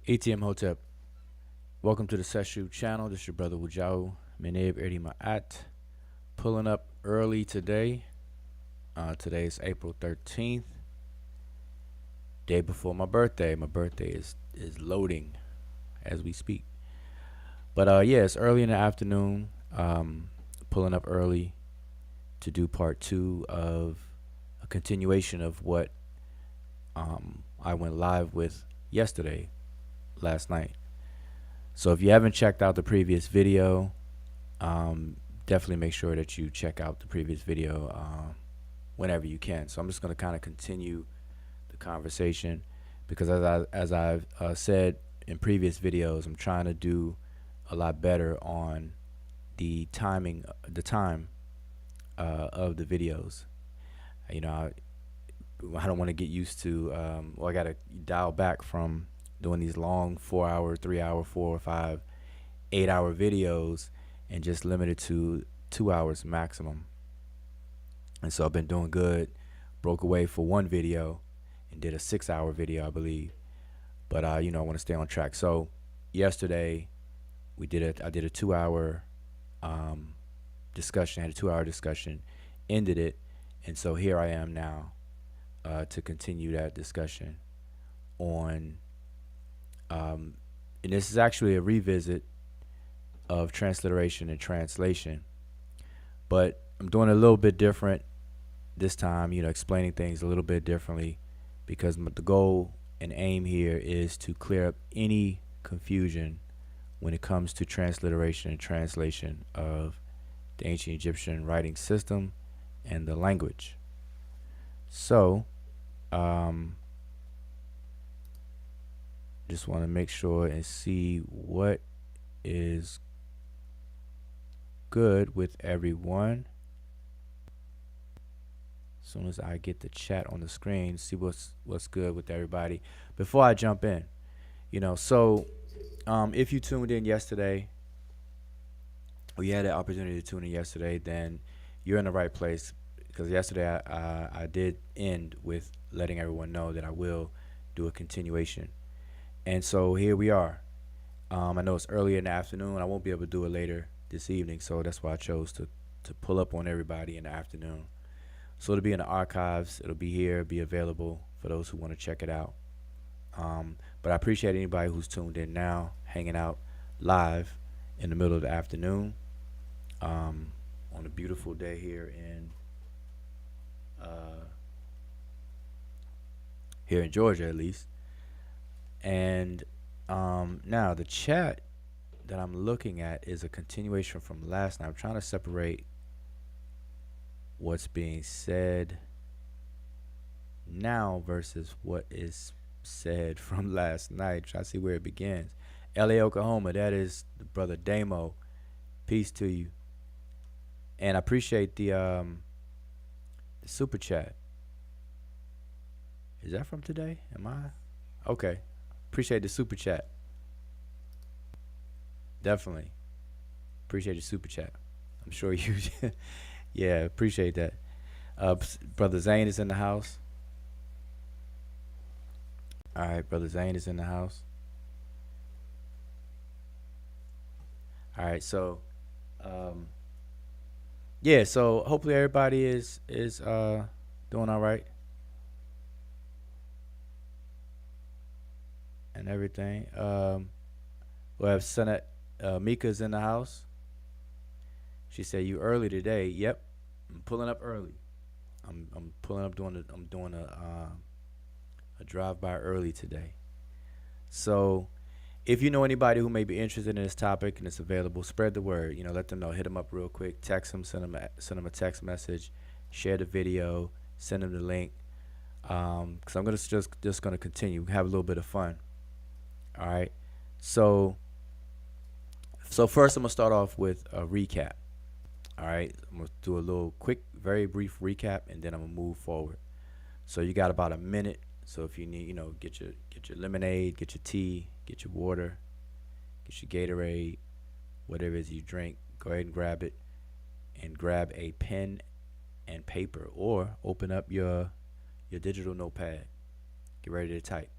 ATM Hotep. Welcome to the Sesh channel. This is your brother Wujau Medew Erdi Ma'at. Pulling up early today. Today is April 13th. Day before my birthday. My birthday is loading as we speak. But yeah, it's early in the afternoon. Pulling up early to do part 2 of a continuation of what I went live with yesterday, last night. So if you haven't checked out the previous video, definitely make sure that you check out the previous video whenever you can. So I'm just going to kind of continue the conversation because as I've said in previous videos, I'm trying to do a lot better on the timing, the time of the videos. You know, I don't want to get used to, well, I got to dial back from doing these long 4 hour, 3 hour, 4 or 5, 8 hour videos and just limit it to 2 hours maximum. And so I've been doing good. Broke away for one video and did a 6 hour video, I believe. But you know, I want to stay on track. So yesterday I did a 2 hour discussion, had a 2 hour discussion, ended it, and so here I am now to continue that discussion on and this is actually a revisit of transliteration and translation, but I'm doing a little bit different this time, you know, explaining things a little bit differently because the goal and aim here is to clear up any confusion when it comes to transliteration and translation of the ancient Egyptian writing system and the language. So just want to make sure and see what is good with everyone. As soon as I get the chat on the screen, see what's good with everybody before I jump in. You know, so if you tuned in yesterday or you had the opportunity to tune in yesterday, then you're in the right place because yesterday I did end with letting everyone know that I will do a continuation. And so here we are. I know it's early in the afternoon. I won't be able to do it later this evening, so that's why I chose to pull up on everybody in the afternoon. So it'll be in the archives. It'll be here, be available for those who want to check it out. But I appreciate anybody who's tuned in now, hanging out live in the middle of the afternoon on a beautiful day here in Georgia, at least. And now the chat that I'm looking at is a continuation from last night. I'm trying to separate what's being said now versus what is said from last night. Try to see where it begins. LA, Oklahoma, that is the brother Damo. Peace to you. And I appreciate the super chat. Is that from today? Am I? Okay. Appreciate the super chat. Definitely. Appreciate the super chat. I'm sure you yeah, appreciate that. Brother Zane is in the house. All right, brother Zane is in the house. All right, so yeah, so hopefully everybody is doing all right and everything. We'll have Senate Mika's in the house. She said, "You early today?" Yep, I'm pulling up early. I'm pulling up I'm doing a drive by early today. So, if you know anybody who may be interested in this topic and it's available, spread the word. You know, let them know. Hit them up real quick. Text them. Send them a text message. Share the video. Send them the link. Because I'm gonna just gonna continue. Have a little bit of fun. All right. So first I'm gonna start off with a recap. All right, I'm gonna do a little quick, very brief recap, and then I'm gonna move forward. So you got about a minute. So if you need, you know, get your lemonade, get your tea, get your water, get your Gatorade, whatever it is you drink. Go ahead and grab it, and grab a pen and paper, or open up your digital notepad. Get ready to type.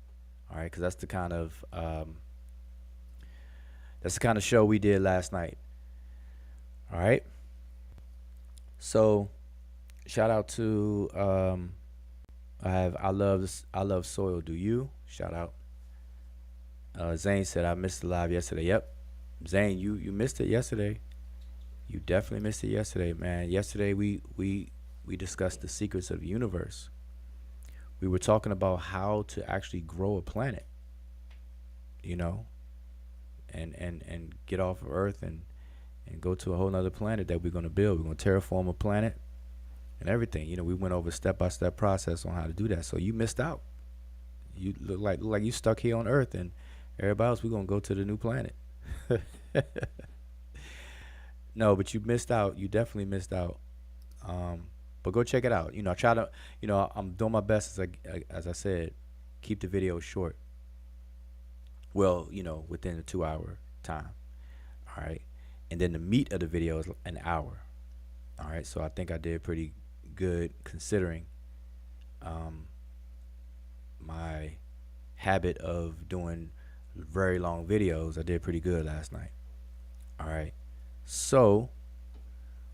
All right, because that's the kind of show we did last night. All right. So shout out to I love soil. Do you? Shout out. Zane said I missed the live yesterday. Yep. Zane, you missed it yesterday. You definitely missed it yesterday, man. Yesterday we discussed the secrets of the universe. We were talking about how to actually grow a planet, you know, and get off of Earth and go to a whole nother planet that we're gonna build. We're gonna terraform a planet and everything. You know, we went over step by step process on how to do that. So you missed out. You look like you stuck here on Earth, and everybody else we're gonna go to the new planet. No, but you missed out. You definitely missed out. Um, but go check it out. You know, I try to. You know, I'm doing my best as I said, keep the video short. Well, you know, within a 2 hour time. All right, and then the meat of the video is an hour. All right, so I think I did pretty good considering um, my habit of doing very long videos. I did pretty good last night. All right, so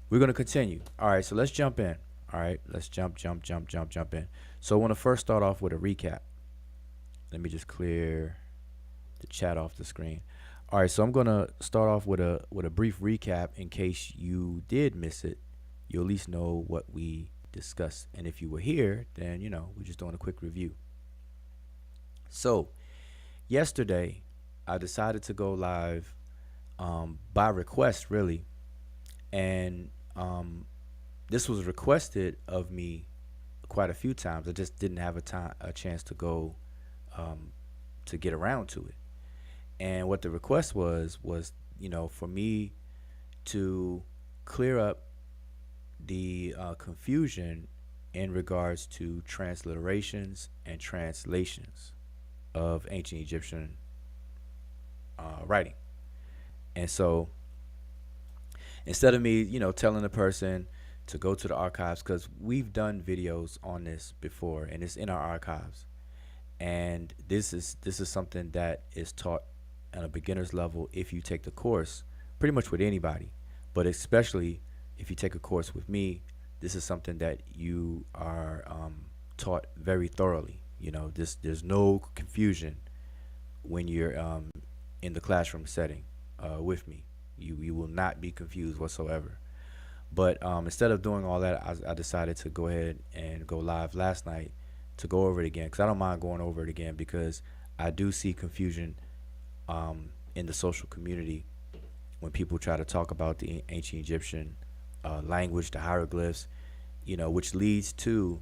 we're gonna continue. All right, so let's jump in. All right, let's jump in. So I want to first start off with a recap. Let me just clear the chat off the screen. All right, so I'm gonna start off with a brief recap in case you did miss it. You'll at least know what we discussed, and if you were here, then you know we're just doing a quick review. So yesterday, I decided to go live by request, really, and this was requested of me quite a few times. I just didn't have a chance to go um, to get around to it. And what the request was, you know, for me to clear up the confusion in regards to transliterations and translations of ancient Egyptian writing. And so instead of me, you know, telling the person to go to the archives, because we've done videos on this before and it's in our archives, and this is something that is taught at a beginner's level if you take the course, pretty much with anybody, but especially if you take a course with me. This is something that you are taught very thoroughly. You know, there's no confusion when you're in the classroom setting with me. You will not be confused whatsoever. But instead of doing all that, I decided to go ahead and go live last night to go over it again, because I don't mind going over it again, because I do see confusion in the social community when people try to talk about the ancient Egyptian language, the hieroglyphs, you know, which leads to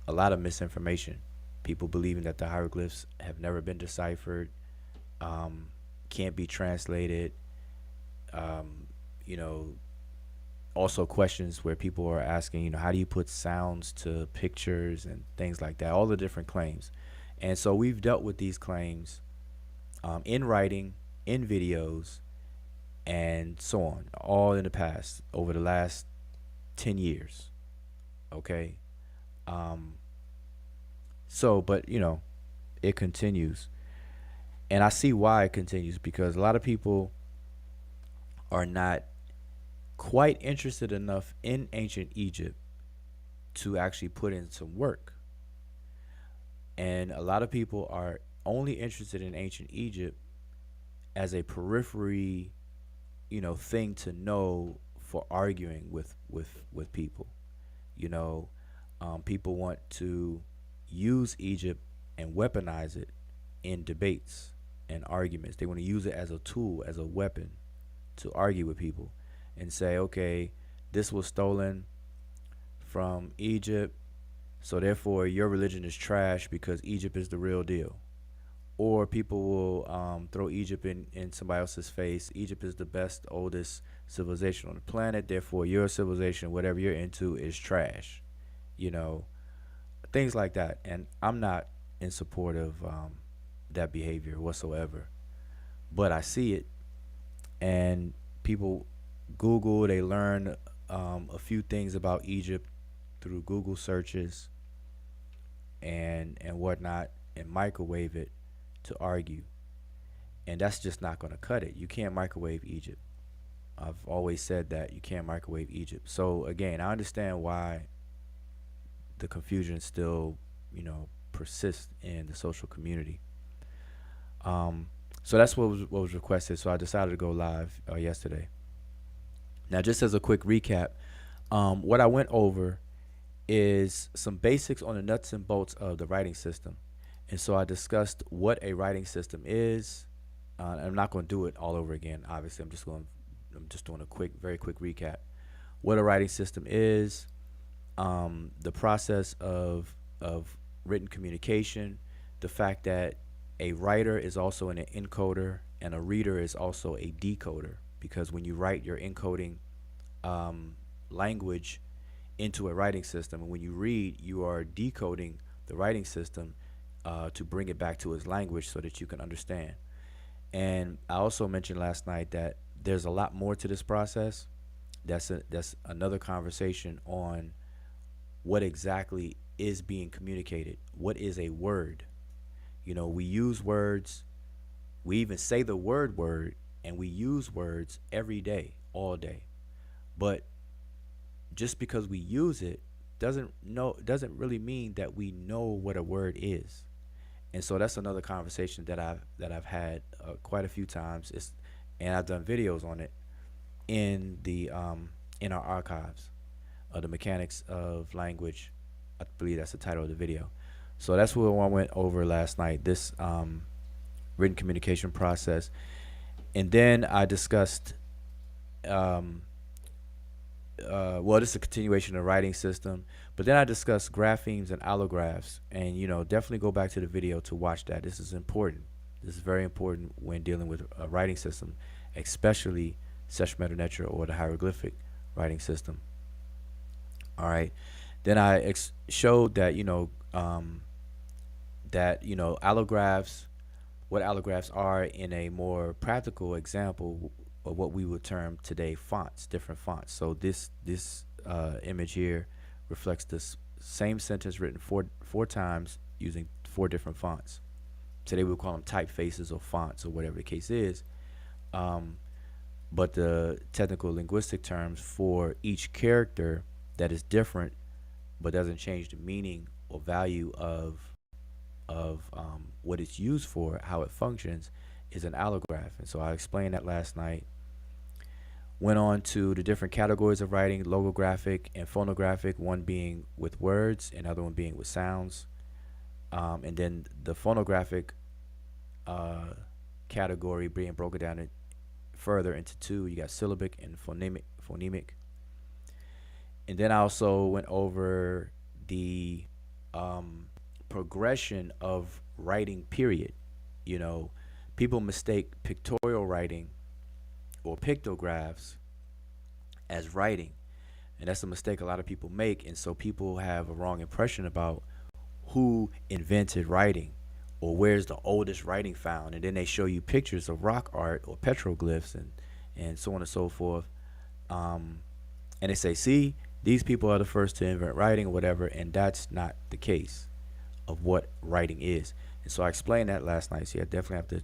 a lot of misinformation. People believing that the hieroglyphs have never been deciphered, can't be translated, you know, also questions where people are asking, you know, how do you put sounds to pictures and things like that, all the different claims. And so we've dealt with these claims in writing, in videos, and so on, all in the past, over the last 10 years. Okay. Um, so, but, you know, it continues. And I see why it continues, because a lot of people are not quite interested enough in ancient Egypt to actually put in some work. And a lot of people are only interested in ancient Egypt as a periphery, you know, thing to know for arguing with people. You know, people want to use Egypt and weaponize it in debates and arguments. They want to use it as a tool, as a weapon to argue with people and say, okay, this was stolen from Egypt, so therefore your religion is trash because Egypt is the real deal. Or people will throw Egypt in somebody else's face. Egypt is the best, oldest civilization on the planet. Therefore, your civilization, whatever you're into, is trash. You know, things like that. And I'm not in support of that behavior whatsoever. But I see it, and people Google, they learn a few things about Egypt through Google searches and whatnot, and microwave it to argue, and that's just not going to cut it. You can't microwave Egypt. I've always said that you can't microwave Egypt. So again, I understand why the confusion still, persists in the social community. Um, so that's what was requested. So I decided to go live yesterday. Now, just as a quick recap, what I went over is some basics on the nuts and bolts of the writing system. And so I discussed what a writing system is. I'm not going to do it all over again. Obviously, I'm just doing a very quick recap. What a writing system is, the process of written communication, the fact that a writer is also an encoder and a reader is also a decoder, because when you write, you're encoding language into a writing system, and when you read, you are decoding the writing system to bring it back to its language so that you can understand. And I also mentioned last night that there's a lot more to this process. That's another conversation on what exactly is being communicated. What is a word? We use words. We even say the word, and we use words every day, all day. But just because we use it doesn't really mean that we know what a word is. And so that's another conversation that I've had quite a few times. And I've done videos on it in our archives, the mechanics of language. I believe that's the title of the video. So that's what I went over last night. This written communication process, and then I discussed. Well, this is a continuation of the writing system, but then I discussed graphemes and allographs, and definitely go back to the video to watch that. This is important. This is very important when dealing with a writing system, especially Sesh, Medew, Netcher, or the hieroglyphic writing system. All right. Then I showed that allographs, what allographs are in a more practical example of what we would term today fonts, different fonts. So this image here reflects this same sentence written four times using 4 different fonts. Today we would call them typefaces or fonts or whatever the case is. But the technical linguistic terms for each character that is different but doesn't change the meaning or value of what it's used for, how it functions, is an allograph. And so I explained that last night. Went on to the different categories of writing: logographic and phonographic, one being with words and other one being with sounds. And then the phonographic category being broken down further into 2. You got syllabic and phonemic. And then I also went over the progression of writing, period. People mistake pictorial writing or pictographs as writing, and that's a mistake a lot of people make. And so people have a wrong impression about who invented writing or where's the oldest writing found, and then they show you pictures of rock art or petroglyphs and so on and so forth, and they say, see, these people are the first to invent writing or whatever, and that's not the case of what writing is. And so I explained that last night, so you definitely have to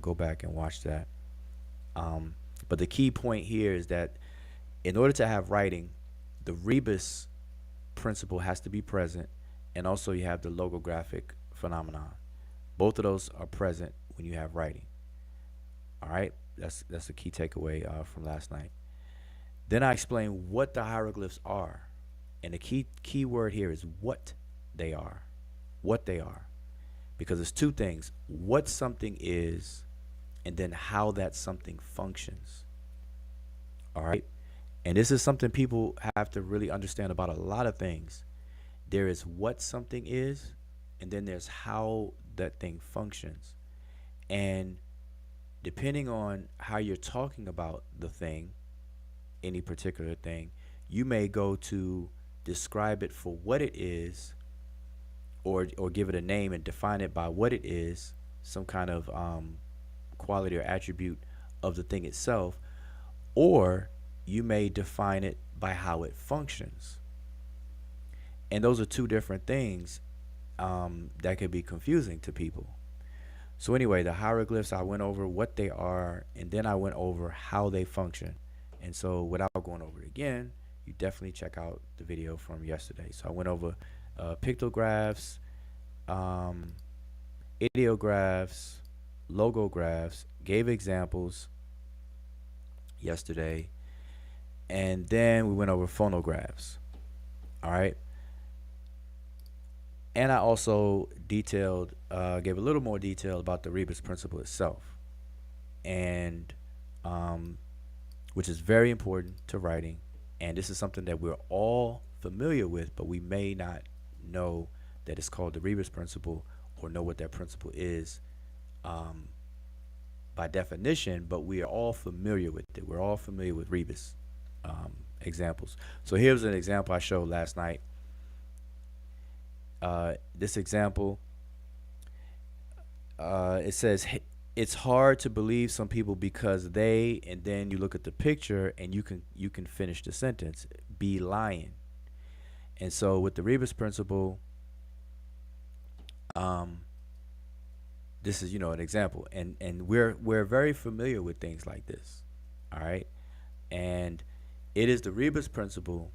go back and watch that. But the key point here is that in order to have writing, the rebus principle has to be present, and also you have the logographic phenomenon. Both of those are present when you have writing. All right, that's the key takeaway from last night. Then I explained what the hieroglyphs are, and the key word here is what they are. What they are, because it's 2 things: what something is, and then how that something functions. All right. And this is something people have to really understand about a lot of things. There is what something is, and then there's how that thing functions. And depending on how you're talking about the thing, any particular thing, you may go to describe it for what it is, or give it a name and define it by what it is, some kind of quality or attribute of the thing itself, or you may define it by how it functions. And those are 2 different things that could be confusing to people. So anyway, the hieroglyphs, I went over what they are, and then I went over how they function. And so without going over it again, you definitely check out the video from yesterday. So I went over pictographs, um, ideographs, logographs, gave examples yesterday, and then we went over phonographs. All right. And I also detailed, gave a little more detail about the rebus principle itself, and which is very important to writing. And this is something that we're all familiar with, but we may not know that it's called the rebus principle or know what that principle is by definition, but we are all familiar with it. We're all familiar with rebus examples. So here's an example I showed last night. This example, it says, it's hard to believe some people because they, and then you look at the picture and you can finish the sentence, be lying. And so with the rebus principle, this is, an example, and we're very familiar with things like this. All right. And it is the rebus principle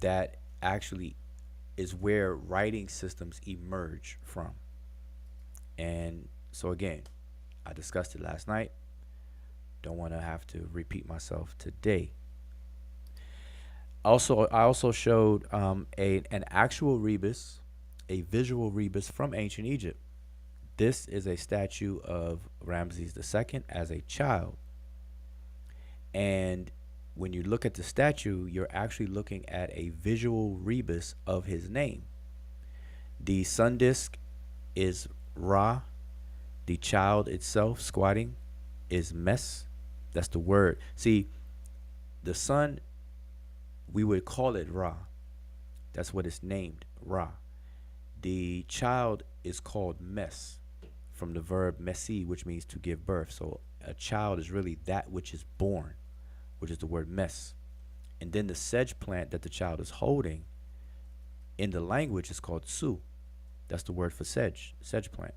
that actually is where writing systems emerge from. And so again, I discussed it last night. Don't want to have to repeat myself today. I also showed an actual rebus, a visual rebus from ancient Egypt. This is a statue of Ramses II as a child. And when you look at the statue, you're actually looking at a visual rebus of his name. The sun disk is Ra. The child itself squatting is Mes. That's the word. See, the sun, we would call it Ra. That's what it's named, Ra. The child is called Mes, from the verb mesi, which means to give birth. So a child is really that which is born, which is the word mes. And then the sedge plant that the child is holding in the language is called su. That's the word for sedge plant.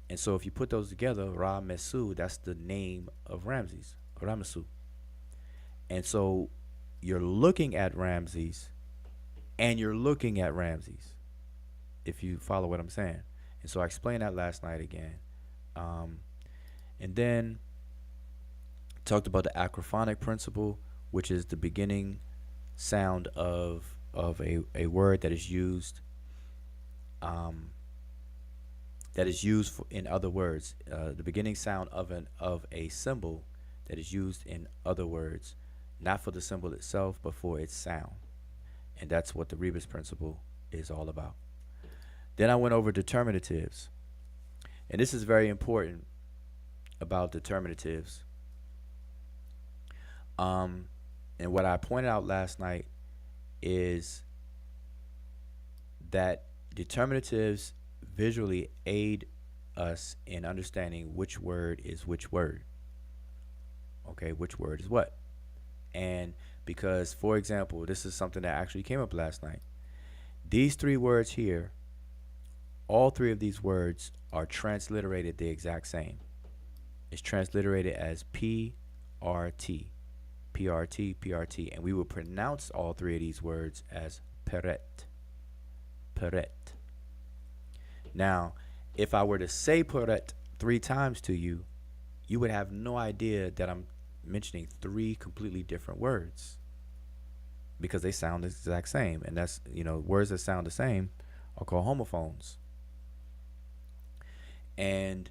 And so if you put those together, Ra Mesu, that's the name of Ramses, Ramesu. And so you're looking at Ramses and you're looking at Ramses, if you follow what I'm saying. And so I explained that last night again. And then talked about the acrophonic principle, which is the beginning sound of a word that is used in other words. The beginning sound of a symbol that is used in other words, not for the symbol itself, but for its sound. And that's what the rebus principle is all about. Then I went over determinatives. And this is very important about determinatives. And what I pointed out last night is that determinatives visually aid us in understanding which word is which word. Okay, which word is what? And because, for example, this is something that actually came up last night. These three words here, all three of these words are transliterated the exact same. It's transliterated as PRT, PRT, PRT, and we will pronounce all three of these words as peret, peret. Now, if I were to say peret 3 times to you, you would have no idea that I'm mentioning 3 completely different words because they sound the exact same. And that's, words that sound the same are called homophones. And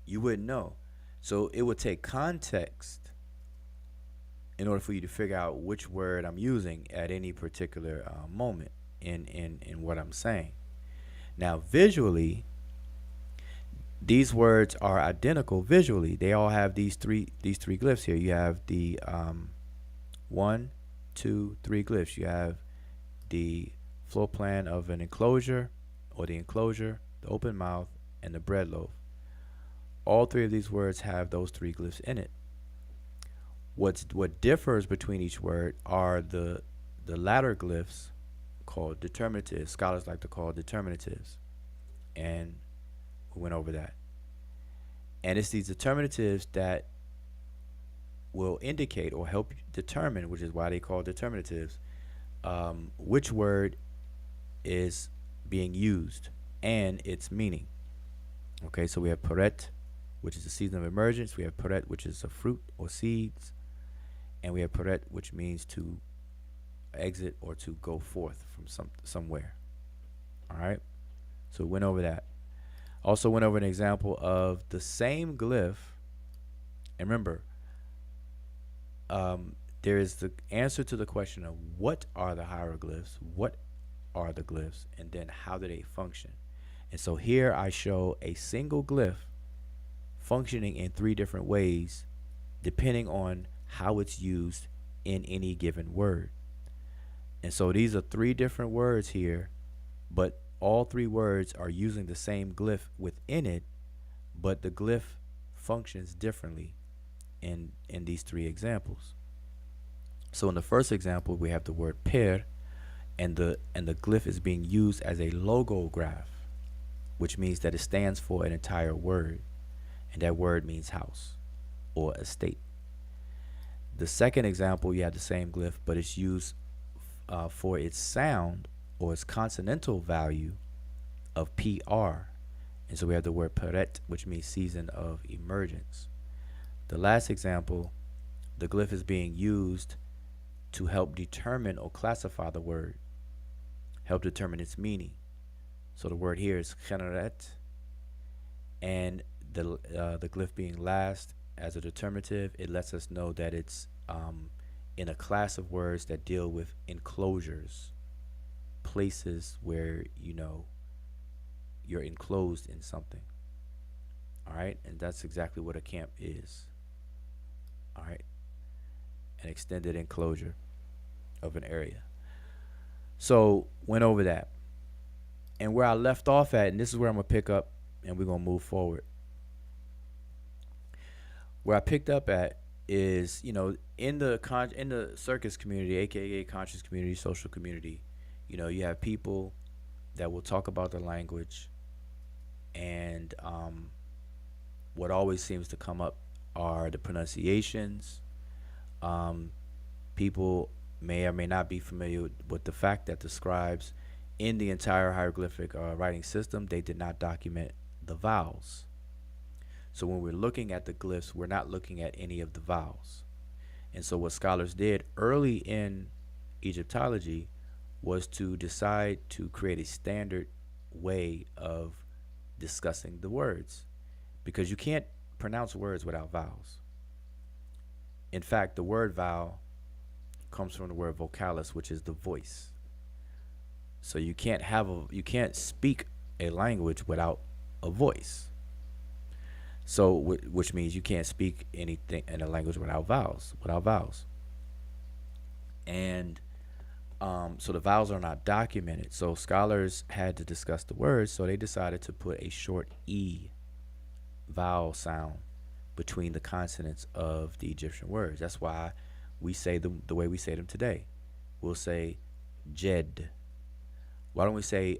you wouldn't know. So it would take context in order for you to figure out which word I'm using at any particular moment in what I'm saying. Now, visually, these words are identical visually. They all have these three glyphs here. You have the 1, 2, 3 glyphs. You have the floor plan of an enclosure, or the enclosure, the open mouth, and the bread loaf. All three of these words have those 3 glyphs in it. What differs between each word are the latter glyphs, called determinatives. Scholars like to call determinatives, and we went over that. And it's these determinatives that will indicate or help determine, which is why they call determinatives, which word is being used and its meaning. Okay, so we have peret, which is the season of emergence. We have peret, which is a fruit or seeds. And we have peret, which means to exit or to go forth from somewhere. All right, so we went over that. Also went over an example of the same glyph. And remember, there is the answer to the question of what are the hieroglyphs, what are the glyphs, and then how do they function. And so here I show a single glyph functioning in 3 different ways depending on how it's used in any given word. And so these are 3 different words here, but all 3 words are using the same glyph within it, but the glyph functions differently in these 3 examples. So in the first example, we have the word per, and the glyph is being used as a logograph, which means that it stands for an entire word, and that word means house or estate. The second example, you have the same glyph, but it's used for its sound or its consonantal value of PR. And so we have the word peret, which means season of emergence. The last example, the glyph is being used to help determine or classify the word, help determine its meaning. So the word here is generet, and the glyph being last as a determinative, it lets us know that it's in a class of words that deal with enclosures, places where you're enclosed in something. All right, and that's exactly what a camp is. All right, an extended enclosure of an area. So went over that, and where I left off at, and this is where I'm gonna pick up, and we're gonna move forward. Where I picked up at is, in the circus community, aka conscious community, social community, you have people that will talk about the language, and what always seems to come up are the pronunciations. People may or may not be familiar with the fact that the scribes in the entire hieroglyphic writing system, they did not document the vowels. So when we're looking at the glyphs, we're not looking at any of the vowels. And so what scholars did early in Egyptology was to decide to create a standard way of discussing the words, because you can't pronounce words without vowels. In fact, the word vowel comes from the word vocalis, which is the voice. So you can't speak a language without a voice. So which means you can't speak anything in a language without vowels. And so the vowels are not documented. So scholars had to discuss the words, so they decided to put a short E vowel sound between the consonants of the Egyptian words. That's why we say them the way we say them today. We'll say Jed. Why don't we say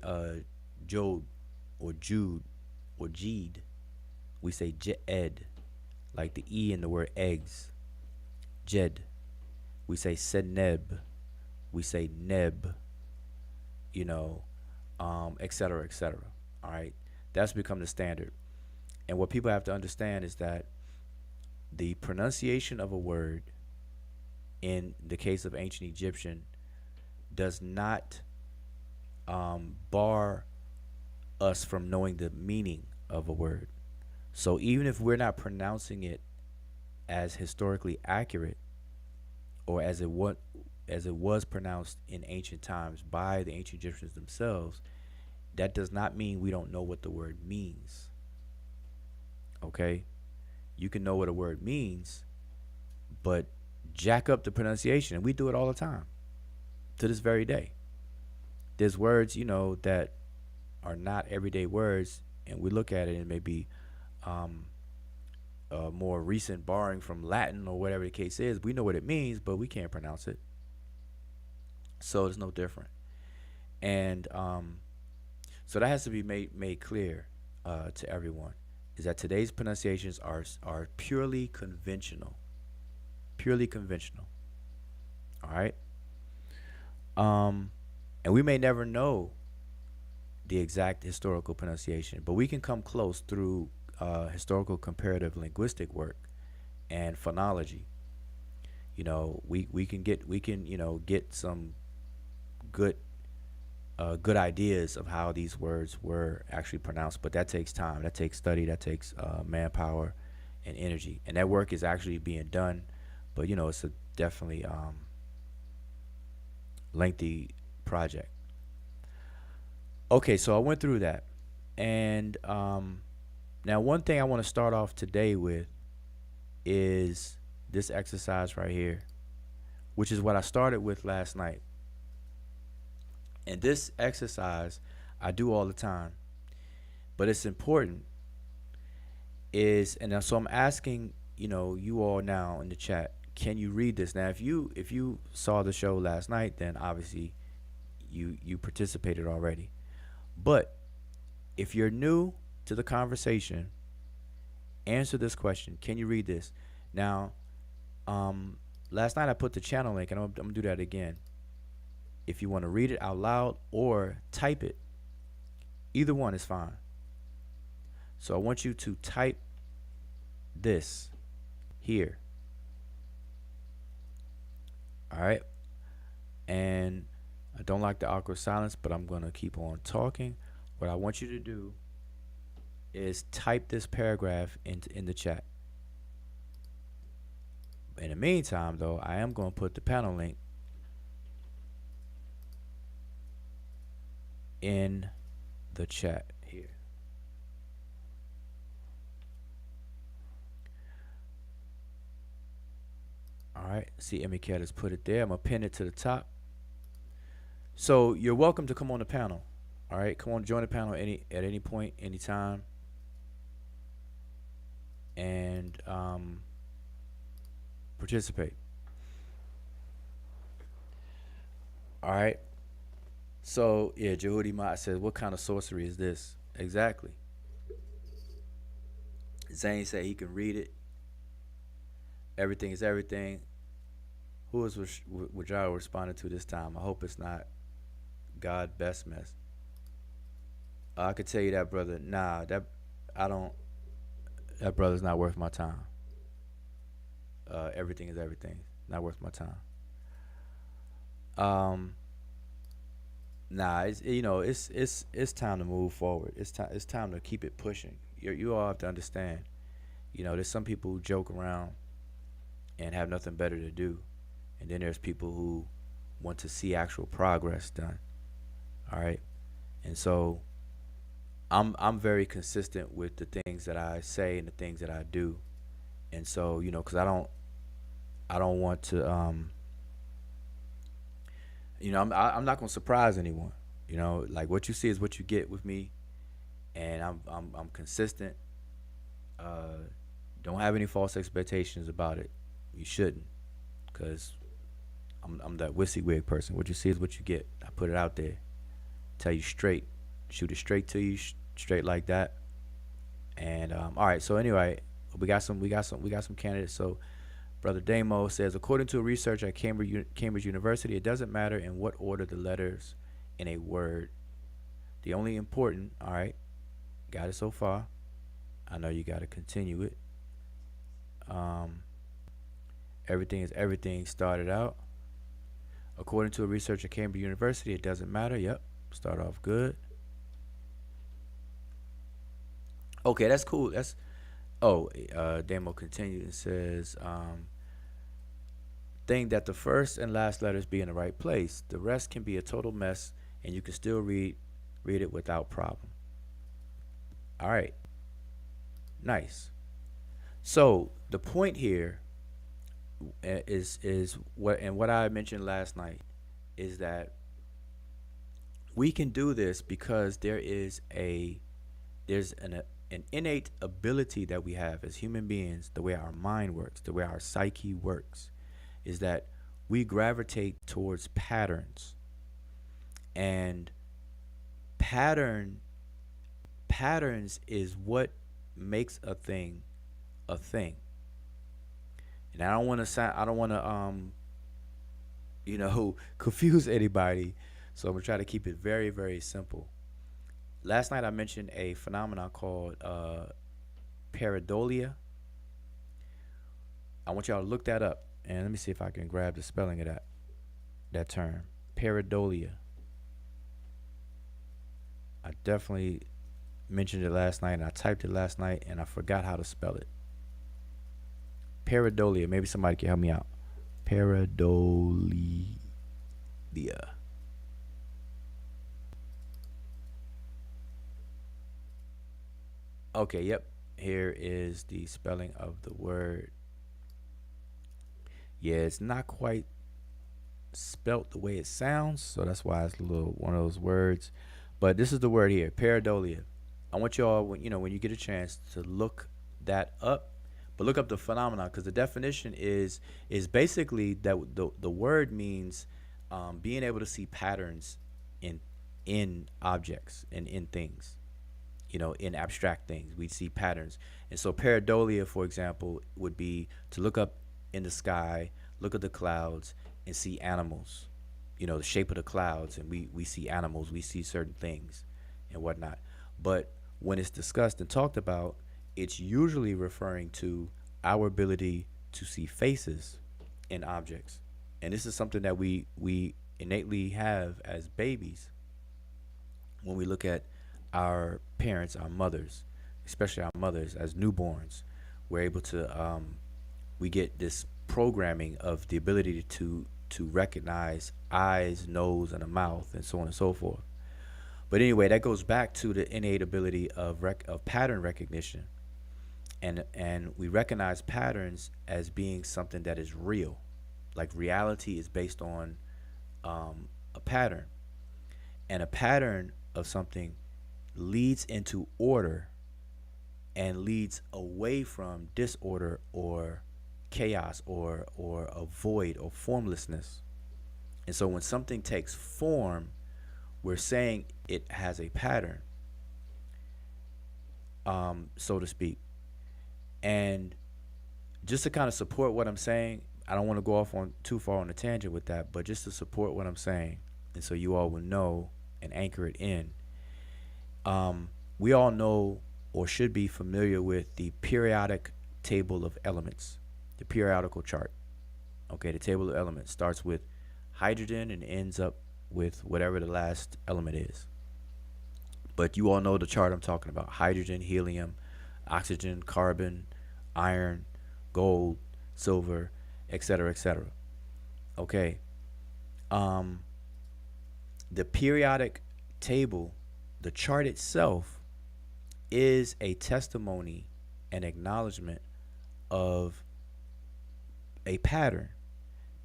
Jod or Jude or Jeed? We say Jed, like the E in the word eggs. Jed. We say Seneb. We say Neb. Et cetera, et cetera. All right. That's become the standard. And what people have to understand is that the pronunciation of a word in the case of ancient Egyptian does not bar us from knowing the meaning of a word. So even if we're not pronouncing it as historically accurate, or as it was pronounced in ancient times by the ancient Egyptians themselves, that does not mean we don't know what the word means. Okay? You can know what a word means, but jack up the pronunciation, and we do it all the time to this very day. There's words, that are not everyday words, and we look at it and maybe a more recent borrowing from Latin or whatever the case is. We know what it means, but we can't pronounce it. So it's no different. And so that has to be made clear to everyone. is that today's pronunciations are purely conventional. Purely conventional. All right. And we may never know the exact historical pronunciation, but we can come close through historical comparative linguistic work and phonology. We can get some good good ideas of how these words were actually pronounced, but that takes time, that takes study, that takes manpower and energy, and that work is actually being done. But it's a definitely lengthy project. Okay, so I went through that, and now one thing I want to start off today with is this exercise right here, which is what I started with last night. And this exercise I do all the time, but it's important. So I'm asking, you all now in the chat, can you read this? Now, if you saw the show last night, then obviously you participated already. But if you're new to the conversation, answer this question: can you read this? Now, last night I put the channel link, and I'm gonna do that again. If you want to read it out loud or type it, either one is fine. So I want you to type this here. All right. And I don't like the awkward silence, but I'm going to keep on talking. What I want you to do is type this paragraph in the chat. In the meantime, though, I am going to put the panel link in the chat here. All right, see Emmy Cat has put it there. I'm gonna pin it to the top. So you're welcome to come on the panel. All right, come on, join the panel at any point, anytime, and participate. All right. So yeah, Jehudi Mott says, "What kind of sorcery is this?" Exactly. Zane said he can read it. Everything is everything. Who is Wajaro responding to this time? I hope it's not God Best Mess. I could tell you that, brother. Nah, I don't. That brother's not worth my time. Everything is everything. Not worth my time. Um, Nah, it's time to move forward. It's time to keep it pushing. You all have to understand. There's some people who joke around and have nothing better to do, and then there's people who want to see actual progress done. All right, and so I'm very consistent with the things that I say and the things that I do, and so because I don't want to I'm not gonna surprise anyone. Like what you see is what you get with me, and I'm consistent. Don't have any false expectations about it. You shouldn't, cause I'm that whissy wig person. What you see is what you get. I put it out there, tell you straight, shoot it straight to you, straight like that. And all right. So anyway, we got some candidates. So Brother Damo says, according to research at Cambridge University, it doesn't matter in what order the letters in a word. The only important, all right, got it so far. I know you got to continue it. Um, Everything is everything started out. According to a research at Cambridge University, it doesn't matter. Yep, start off good. Okay, that's cool. Damo continued and says, thing that the first and last letters be in the right place. The rest can be a total mess, and you can still read it without problem. All right, nice. So the point here is what I mentioned last night is that we can do this because there's an innate ability that we have as human beings, the way our mind works, the way our psyche works, is that we gravitate towards patterns. And patterns is what makes a thing a thing. And I don't want to sound, I don't want to confuse anybody. So I'm gonna try to keep it very, very simple. Last night I mentioned a phenomenon called pareidolia. I want y'all to look that up, and let me see if I can grab the spelling of that term. Pareidolia. I definitely mentioned it last night, and I typed it last night, and I forgot how to spell it. Pareidolia. Maybe somebody can help me out. Pareidolia. Okay, yep. Here is the spelling of the word. Yeah, it's not quite spelt the way it sounds, so that's why it's a little one of those words. But this is the word here, pareidolia. I want y'all, when you get a chance, to look that up, but look up the phenomenon, because the definition is basically that the word means being able to see patterns in objects and in things. In abstract things, we see patterns. And so pareidolia, for example, would be to look up in the sky, look at the clouds, and see animals. The shape of the clouds, and we see animals, we see certain things and whatnot. But when it's discussed and talked about, it's usually referring to our ability to see faces in objects. And this is something that we innately have as babies when we look at our parents, our mothers, especially our mothers as newborns. We're able to we get this programming of the ability to recognize eyes, nose, and a mouth, and so on and so forth. But anyway, that goes back to the innate ability of pattern recognition, and we recognize patterns as being something that is real, like reality is based on a pattern, and a pattern of something leads into order and leads away from disorder or chaos or a void or formlessness. And so when something takes form, we're saying it has a pattern, so to speak. And just to kind of support what I'm saying, I don't want to go off on too far on a tangent with that, but just to support what I'm saying, and so you all will know and anchor it in. We all know or should be familiar with the periodic table of elements, the periodical chart. Okay, the table of elements starts with hydrogen and ends up with whatever the last element is. But you all know the chart I'm talking about: hydrogen, helium, oxygen, carbon, iron, gold, silver, etc., etc. Okay. The periodic table, the chart itself, is a testimony and acknowledgement of a pattern,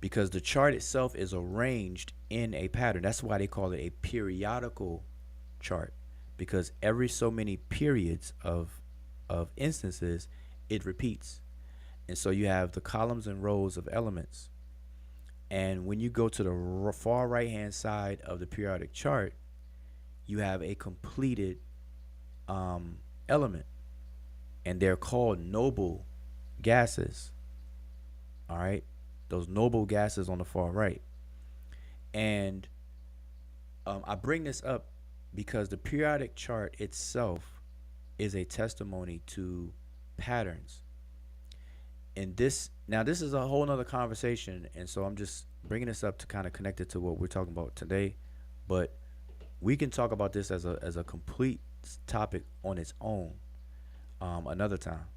because the chart itself is arranged in a pattern. That's why they call it a periodical chart, because every so many periods of instances it repeats. And so you have the columns and rows of elements. And when you go to the far right hand side of the periodic chart, you have a completed element, and they're called noble gases. All right, those noble gases on the far right. And I bring this up because the periodic chart itself is a testimony to patterns. And this is a whole nother conversation, and so I'm just bringing this up to kind of connect it to what we're talking about today. But we can talk about this as a complete topic on its own another time.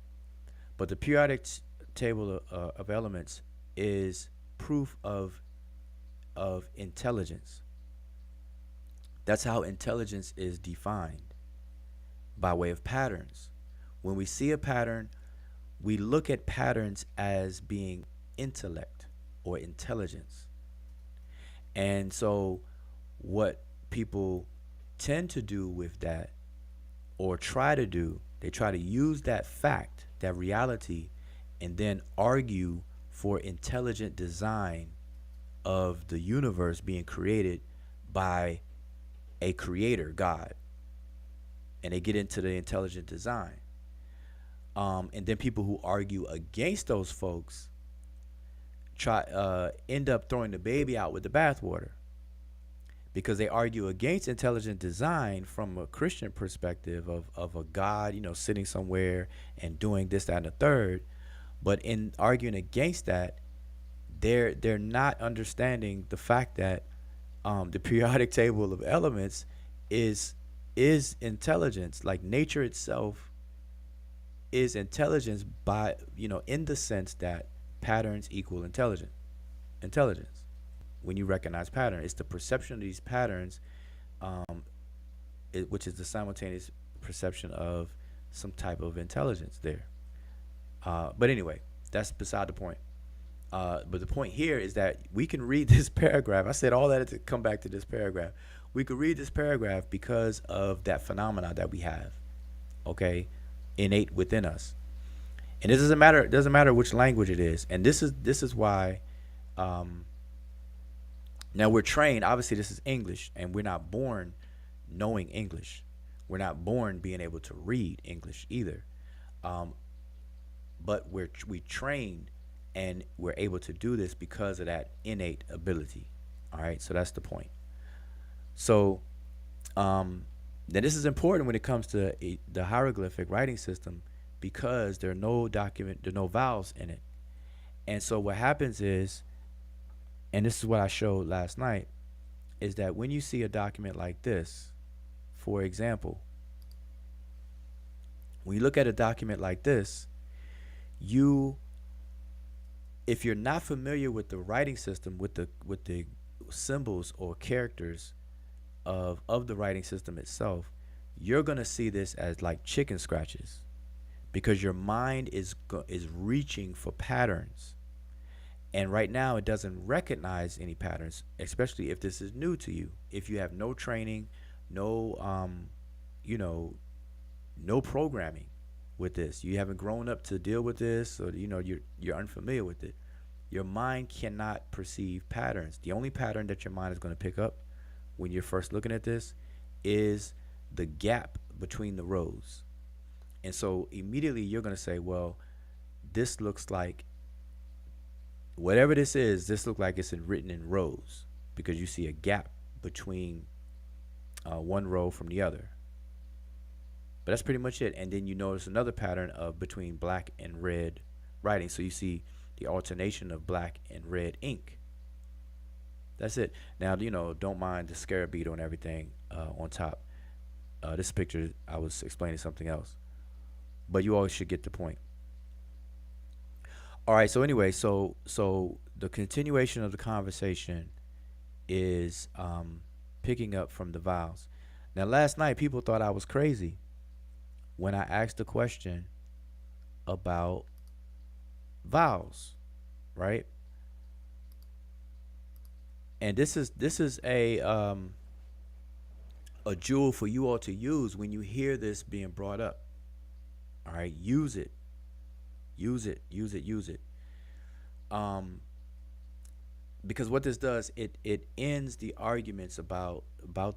But the periodic table of elements is proof of intelligence. That's how intelligence is defined, by way of patterns. When we see a pattern, we look at patterns as being intellect or intelligence. And so what people tend to do with that, or try to do, they try to use that fact, that reality, and then argue for intelligent design of the universe being created by a creator, God. And they get into the intelligent design. And then people who argue against those folks try end up throwing the baby out with the bathwater, because they argue against intelligent design from a Christian perspective of a God, sitting somewhere and doing this, that, and the third. But in arguing against that, they're not understanding the fact that the periodic table of elements is intelligence. Like nature itself is intelligence by in the sense that patterns equal intelligence. When you recognize pattern, it's the perception of these patterns, which is the simultaneous perception of some type of intelligence there. But anyway, that's beside the point. But the point here is that we can read this paragraph. I said all that to come back to this paragraph. We could read this paragraph because of that phenomena that we have, okay, innate within us. And it doesn't matter. It doesn't matter which language it is. And this is why. Now we're trained. Obviously, this is English, and we're not born knowing English. We're not born being able to read English either. But we trained, and we're able to do this because of that innate ability. All right. So that's the point. So then this is important when it comes to the hieroglyphic writing system, because there are no vowels in it. And so what happens is, and this is what I showed last night, is that when you see a document like this, for example, when you look at a document like this, if you're not familiar with the writing system, with the symbols or characters of the writing system itself, you're gonna see this as like chicken scratches, because your mind is reaching for patterns. And right now it doesn't recognize any patterns, especially if this is new to you. If you have no training, no no programming with this, you haven't grown up to deal with this, or you're unfamiliar with it, your mind cannot perceive patterns. The only pattern that your mind is going to pick up when you're first looking at this is the gap between the rows. And so immediately you're going to say, well, this looks like, whatever this looks like it's written in rows, because you see a gap between one row from the other. But that's pretty much it. And then you notice another pattern of between black and red writing. So you see the alternation of black and red ink. That's it. Now, don't mind the scarab beetle and everything on top. This picture, I was explaining something else. But you always should get the point. All right, so anyway, so the continuation of the conversation is picking up from the vowels. Now, last night, people thought I was crazy when I asked the question about vowels, right? And this is a jewel for you all to use when you hear this being brought up. All right, use it. Use it. Because what this does, it ends the arguments about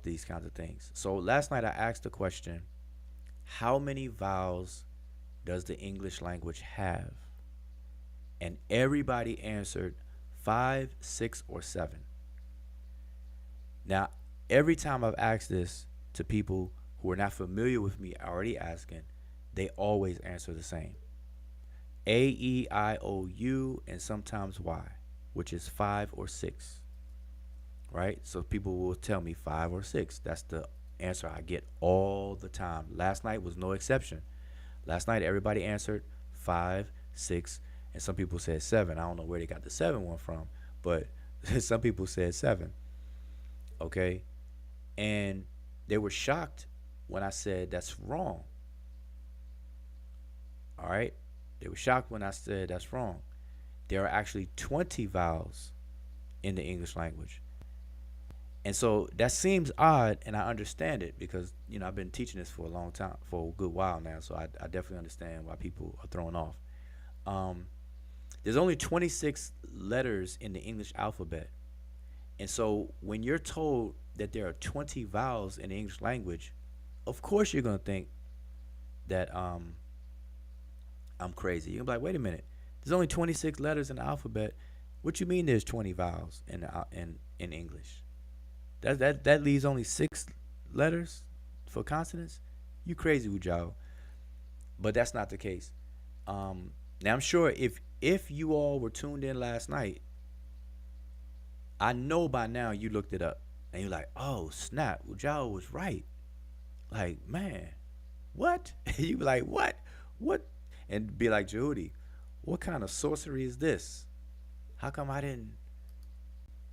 these kinds of things. So last night I asked the question, how many vowels does the English language have? And everybody answered 5, 6, or 7. Now, every time I've asked this to people who are not familiar with me already asking, they always answer the same. A, E, I, O, U, and sometimes Y, which is 5 or 6, right? So people will tell me 5 or 6. That's the answer I get all the time. Last night was no exception. Last night, everybody answered 5, 6, and some people said 7. I don't know where they got the 7 one from, but some people said 7, okay? And they were shocked when I said that's wrong, all right? They were shocked when I said that's wrong. There are actually 20 vowels in the English language. And so that seems odd, and I understand it because, I've been teaching this for a long time, for a good while now, so I definitely understand why people are thrown off. There's only 26 letters in the English alphabet. And so when you're told that there are 20 vowels in the English language, of course you're going to think that I'm crazy. You're like, wait a minute. There's only 26 letters in the alphabet. What you mean there's 20 vowels in English? That leaves only 6 letters for consonants? You crazy, Ujao. But that's not the case. Now I'm sure if you all were tuned in last night, I know by now you looked it up and you're like, oh snap, Ujao was right. Like, man, what? You be like, what? What? And be like, Judy, what kind of sorcery is this? How come I didn't?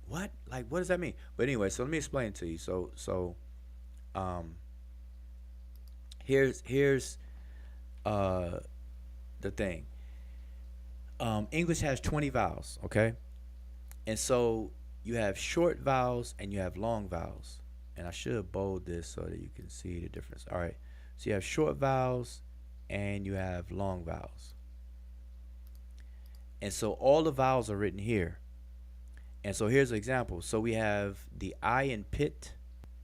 What? Like, what does that mean? But anyway, so let me explain to you. Um, here's uh the thing. English has 20 vowels, okay? And so you have short vowels and you have long vowels. And I should bold this so that you can see the difference. All right. So you have short vowels and you have long vowels. And so all the vowels are written here. And so here's an example. So we have the I in pit,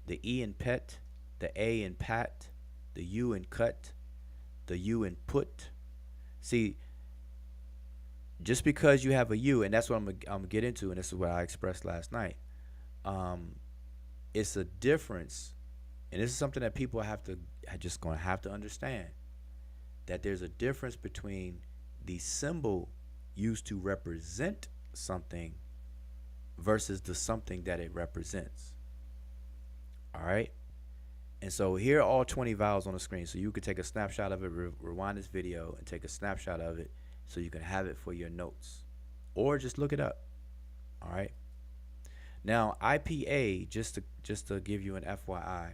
the E in pet, the A in pat, the U in cut, the U in put. See, just because you have a U, and that's what I'm gonna get into, and this is what I expressed last night. Um, it's a difference, and this is something that people are just gonna have to understand that there's a difference between the symbol used to represent something versus the something that it represents. All right. And so here are all 20 vowels on the screen. So you could take a snapshot of it, rewind this video, and take a snapshot of it so you can have it for your notes. Or just look it up. All right. Now, IPA, just to give you an FYI,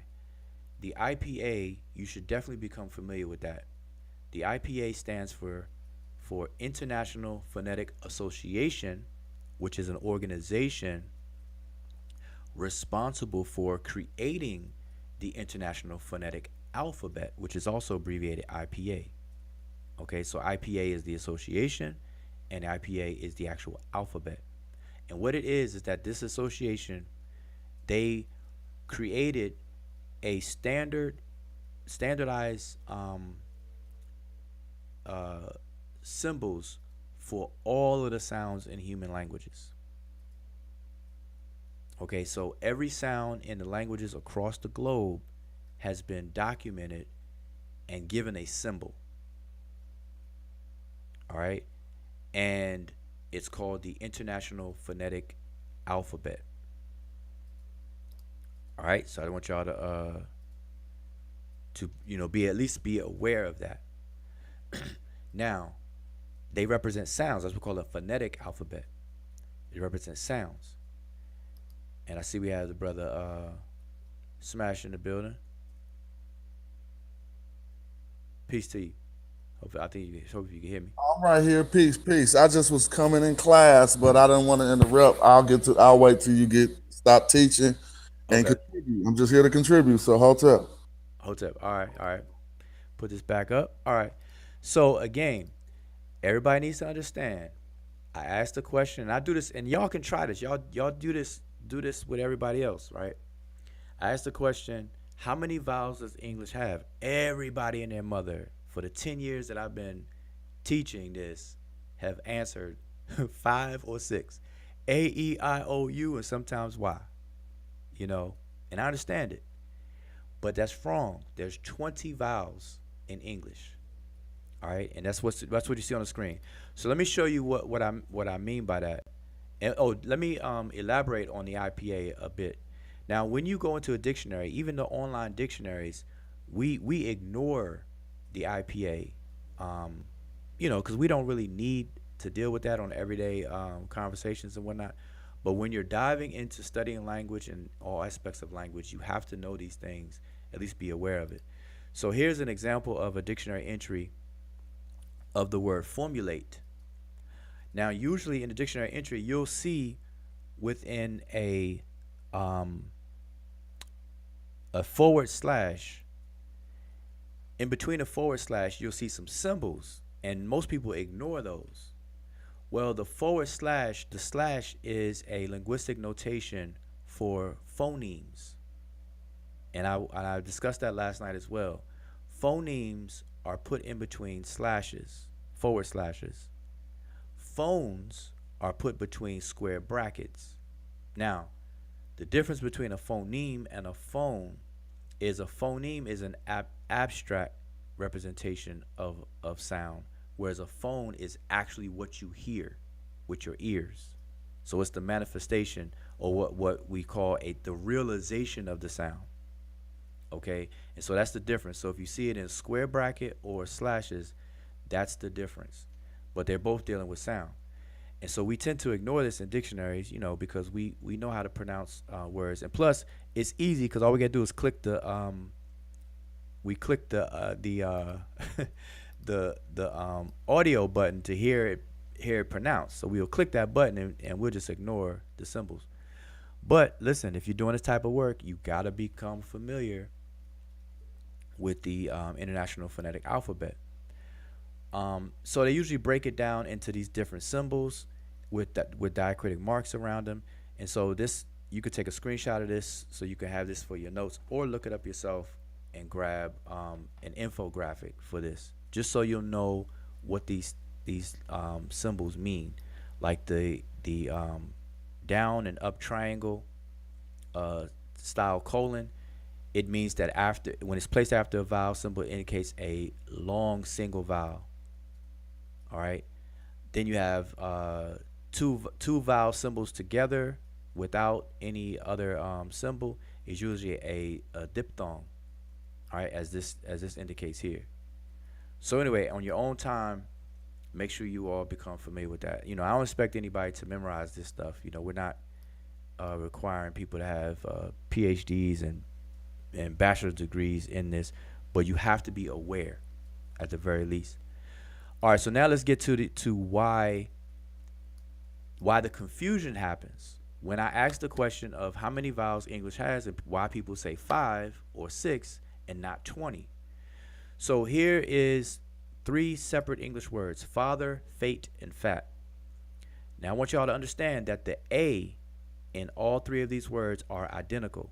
the IPA, you should definitely become familiar with that. The IPA stands for International Phonetic Association, which is an organization responsible for creating the International Phonetic Alphabet, which is also abbreviated IPA. Okay, so IPA is the association, and IPA is the actual alphabet. And what it is that this association, they created a standardized symbols for all of the sounds in human languages. Okay, so every sound in the languages across the globe has been documented and given a symbol. All right, and it's called the International Phonetic Alphabet. All right, so I want y'all to be at least be aware of that. Now, they represent sounds. That's what we call a phonetic alphabet. It represents sounds. And I see we have the brother Smash in the building. Peace to you. Hope you can hear me. I'm right here. Peace, peace. I just was coming in class, but I didn't want to interrupt. I'll wait till you get stop teaching and Okay. contribute. I'm just here to contribute. So hotel. Hotep. All right. All right. Put this back up. All right. So again, everybody needs to understand. I asked the question, and I do this, and y'all can try this. Y'all do this with everybody else, right? I asked the question, how many vowels does English have? Everybody and their mother for the 10 years that I've been teaching this have answered 5 or 6. A, E, I, O, U, and sometimes Y. You know, and I understand it. But that's wrong. There's 20 vowels in English. All right, and that's what you see on the screen. So let me show you what I mean by that. And let me elaborate on the IPA a bit. Now, when you go into a dictionary, even the online dictionaries, we ignore the IPA, because we don't really need to deal with that on everyday conversations and whatnot. But when you're diving into studying language and all aspects of language, you have to know these things, at least be aware of it. So here's an example of a dictionary entry of the word formulate. Now, usually in the dictionary entry, you'll see within a forward slash, in between a forward slash, you'll see some symbols, and most people ignore those. Well, the slash is a linguistic notation for phonemes, and I discussed that last night as well. Phonemes are put in between slashes. forward slashes. Phones are put between square brackets. Now, the difference between a phoneme and a phone is a phoneme is an abstract representation of sound, whereas a phone is actually what you hear with your ears. So it's the manifestation, or what we call the realization of the sound. Okay, and so that's the difference. So if you see it in square bracket or slashes, that's the difference. But they're both dealing with sound. And so we tend to ignore this in dictionaries, because we know how to pronounce words, and plus it's easy because all we gotta do is click the the audio button to hear it pronounced. So we'll click that button, and we'll just ignore the symbols. But listen, if you're doing this type of work, you gotta become familiar with the International Phonetic Alphabet. So they usually break it down into these different symbols with diacritic marks around them. And so this, you could take a screenshot of this so you can have this for your notes, or look it up yourself and grab an infographic for this, just so you'll know what these symbols mean, like the down and up triangle style colon. It means that after, when it's placed after a vowel symbol, it indicates a long single vowel. All right. Then you have two vowel symbols together without any other symbol is usually a diphthong. All right, as this indicates here. So anyway, on your own time, make sure you all become familiar with that. I don't expect anybody to memorize this stuff. We're not requiring people to have PhDs and bachelor's degrees in this, but you have to be aware at the very least. All right, so now let's get to why the confusion happens when I ask the question of how many vowels English has, and why people say 5 or 6 and not 20. So here is 3 separate English words: father, fate, and fat. Now I want y'all to understand that the A in all 3 of these words are identical.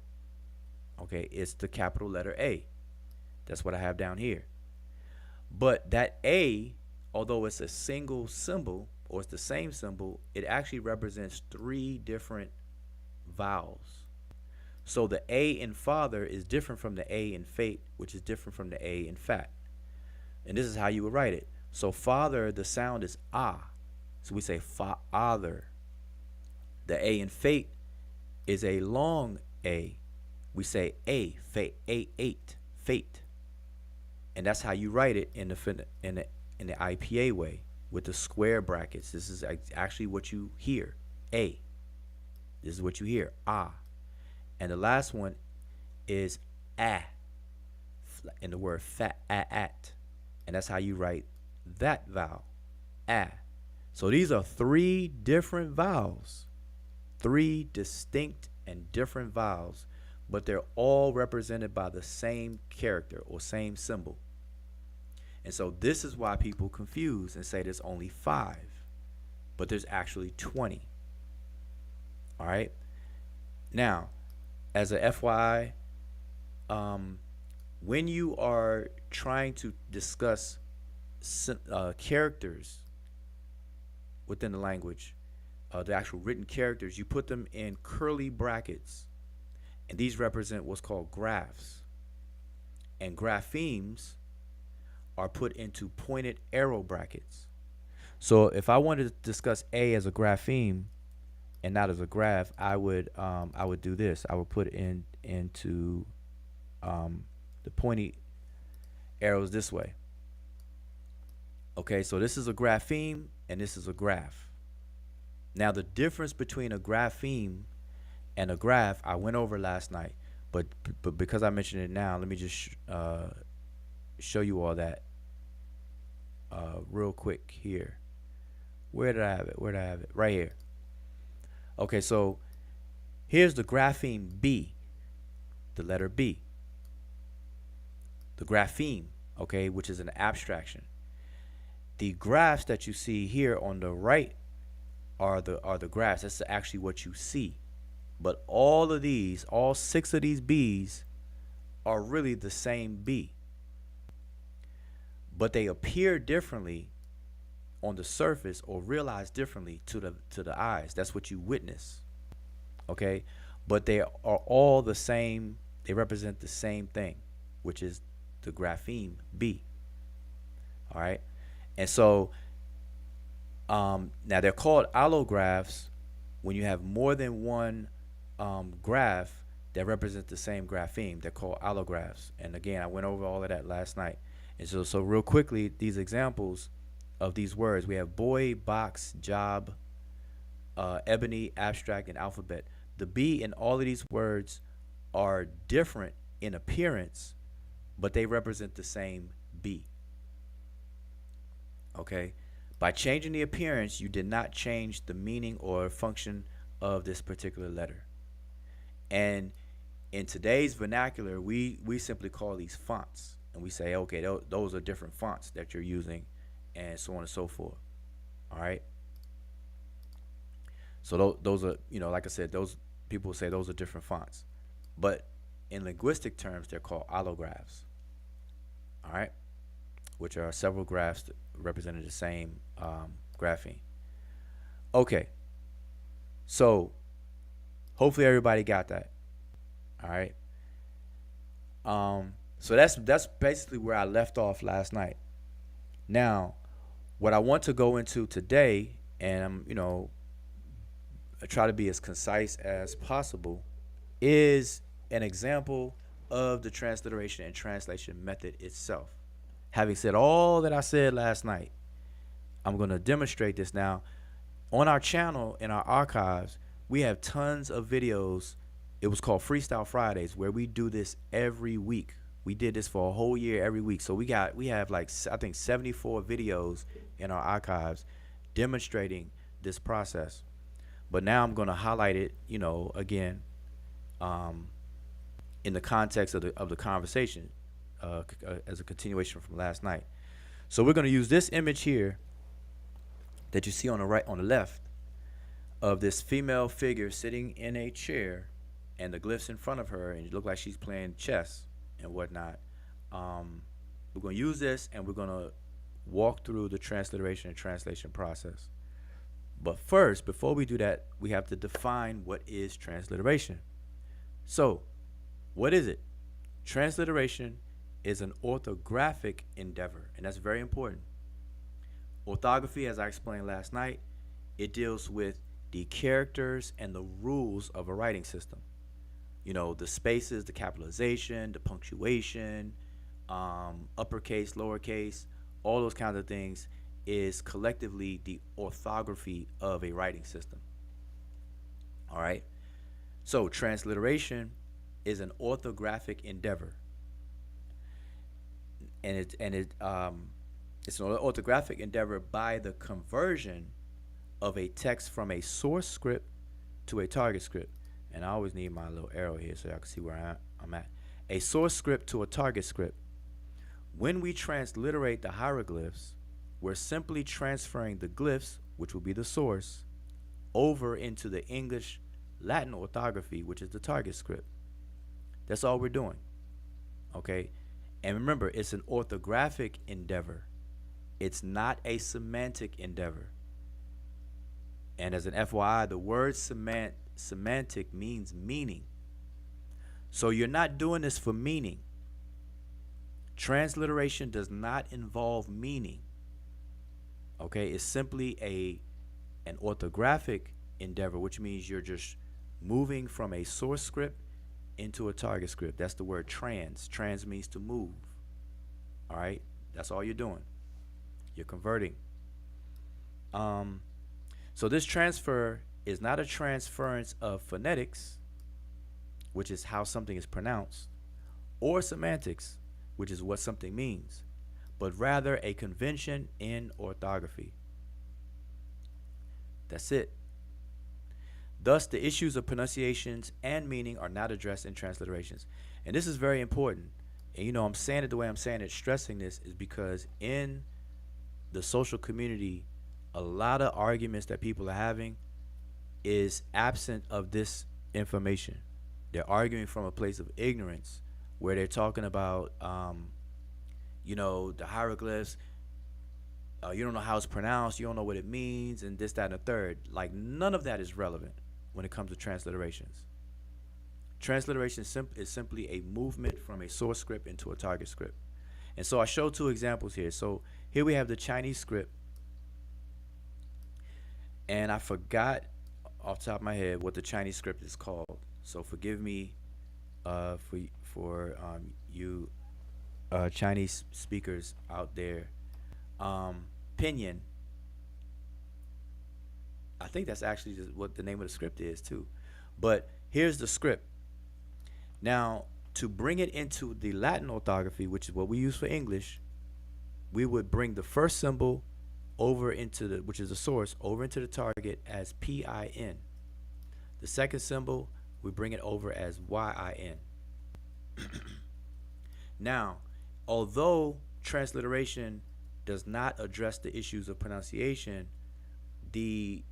Okay, it's the capital letter A. That's what I have down here. But that A, although it's a single symbol, or it's the same symbol, it actually represents 3 different vowels. So the A in father is different from the A in fate, which is different from the A in fat. And this is how you would write it. So father, the sound is ah. So we say father. The A in fate is a long A. We say a, fate, eight, fate. And that's how you write it in the IPA way, with the square brackets. This is actually what you hear. A. This is what you hear. Ah. And the last one is ah, in the word fat, at. And that's how you write that vowel. Ah. So these are 3 different vowels. 3 distinct and different vowels, but they're all represented by the same character or same symbol. And so this is why people confuse and say there's only 5, but there's actually 20. All right. Now, as a FYI, when you are trying to discuss characters within the language, the actual written characters, you put them in curly brackets, and these represent what's called graphs. And graphemes are put into pointed arrow brackets. So if I wanted to discuss A as a grapheme and not as a graph, I would do this. I would put it into the pointy arrows this way. Okay, so this is a grapheme and this is a graph. Now the difference between a grapheme and a graph I went over last night, but because I mentioned it now, let me just show you all that real quick here. Where did I have it? Right here. Okay, so here's the grapheme B, the letter B. The grapheme, okay, which is an abstraction. The graphs that you see here on the right are the graphs. That's actually what you see. But all 6 of these B's are really the same B. But they appear differently on the surface or realize differently to the eyes. That's what you witness. Okay, but they are all the same. They represent the same thing, which is the grapheme B. All right, and so now they're called allographs when you have more than one graph that represent the same grapheme. They're called allographs. And again, I went over all of that last night. And so real quickly, these examples of these words, we have boy, box, job, ebony, abstract, and alphabet. The B in all of these words are different in appearance, but they represent the same B. Okay? By changing the appearance, you did not change the meaning or function of this particular letter. And in today's vernacular, we simply call these fonts. And we say, okay, those are different fonts that you're using, and so on and so forth. All right? So those are, like I said, those people say those are different fonts. But in linguistic terms, they're called allographs. All right? Which are several graphs representing the same grapheme. Okay. So hopefully everybody got that. All right. So that's basically where I left off last night. Now, what I want to go into today, and I try to be as concise as possible, is an example of the transliteration and translation method itself. Having said all that I said last night, I'm going to demonstrate this now. On our channel, in our archives, we have tons of videos. It was called Freestyle Fridays, where we do this every week. We did this for a whole year every week. So we have like, I think, 74 videos in our archives demonstrating this process. But now I'm going to highlight it, again, in the context of the conversation, as a continuation from last night. So we're going to use this image here that you see on the left, of this female figure sitting in a chair, and the glyphs in front of her, and it look like she's playing chess and whatnot. We're going to use this, and we're going to walk through the transliteration and translation process. But first, before we do that, we have to define what is transliteration. So, what is it? Transliteration is an orthographic endeavor, and that's very important. Orthography, as I explained last night, it deals with the characters and the rules of a writing system. The spaces, the capitalization, the punctuation, uppercase, lowercase, all those kinds of things is collectively the orthography of a writing system. All right. So transliteration is an orthographic endeavor, and it's an orthographic endeavor by the conversion of a text from a source script to a target script. And I always need my little arrow here so y'all can see where I'm at. A source script to a target script. When we transliterate the hieroglyphs, we're simply transferring the glyphs, which will be the source, over into the English Latin orthography, which is the target script. That's all we're doing. Okay? And remember, it's an orthographic endeavor. It's not a semantic endeavor. And as an FYI, the word semantic means meaning. So you're not doing this for meaning. Transliteration does not involve meaning. Okay, it's simply an orthographic endeavor, which means you're just moving from a source script into a target script. That's the word trans. Trans means to move. All right, that's all you're doing. You're converting. So this transfer is not a transference of phonetics, which is how something is pronounced, or semantics, which is what something means, but rather a convention in orthography. That's it. Thus, the issues of pronunciations and meaning are not addressed in transliterations. And this is very important. And I'm saying it the way I'm saying it, stressing this, is because in the social community, a lot of arguments that people are having is absent of this information. They're arguing from a place of ignorance, where they're talking about, the hieroglyphs. You don't know how it's pronounced. You don't know what it means, and this, that, and the third. Like none of that is relevant when it comes to transliterations. Transliteration is simply a movement from a source script into a target script. And so I show two examples here. So here we have the Chinese script, and I forgot off the top of my head what the Chinese script is called. So forgive me for you Chinese speakers out there. Pinyin. I think that's actually just what the name of the script is too. But here's the script. Now, to bring it into the Latin orthography, which is what we use for English, we would bring the first symbol over into the, which is the source, over into the target as PIN. The second symbol, we bring it over as YIN. Now, although transliteration does not address the issues of pronunciation, the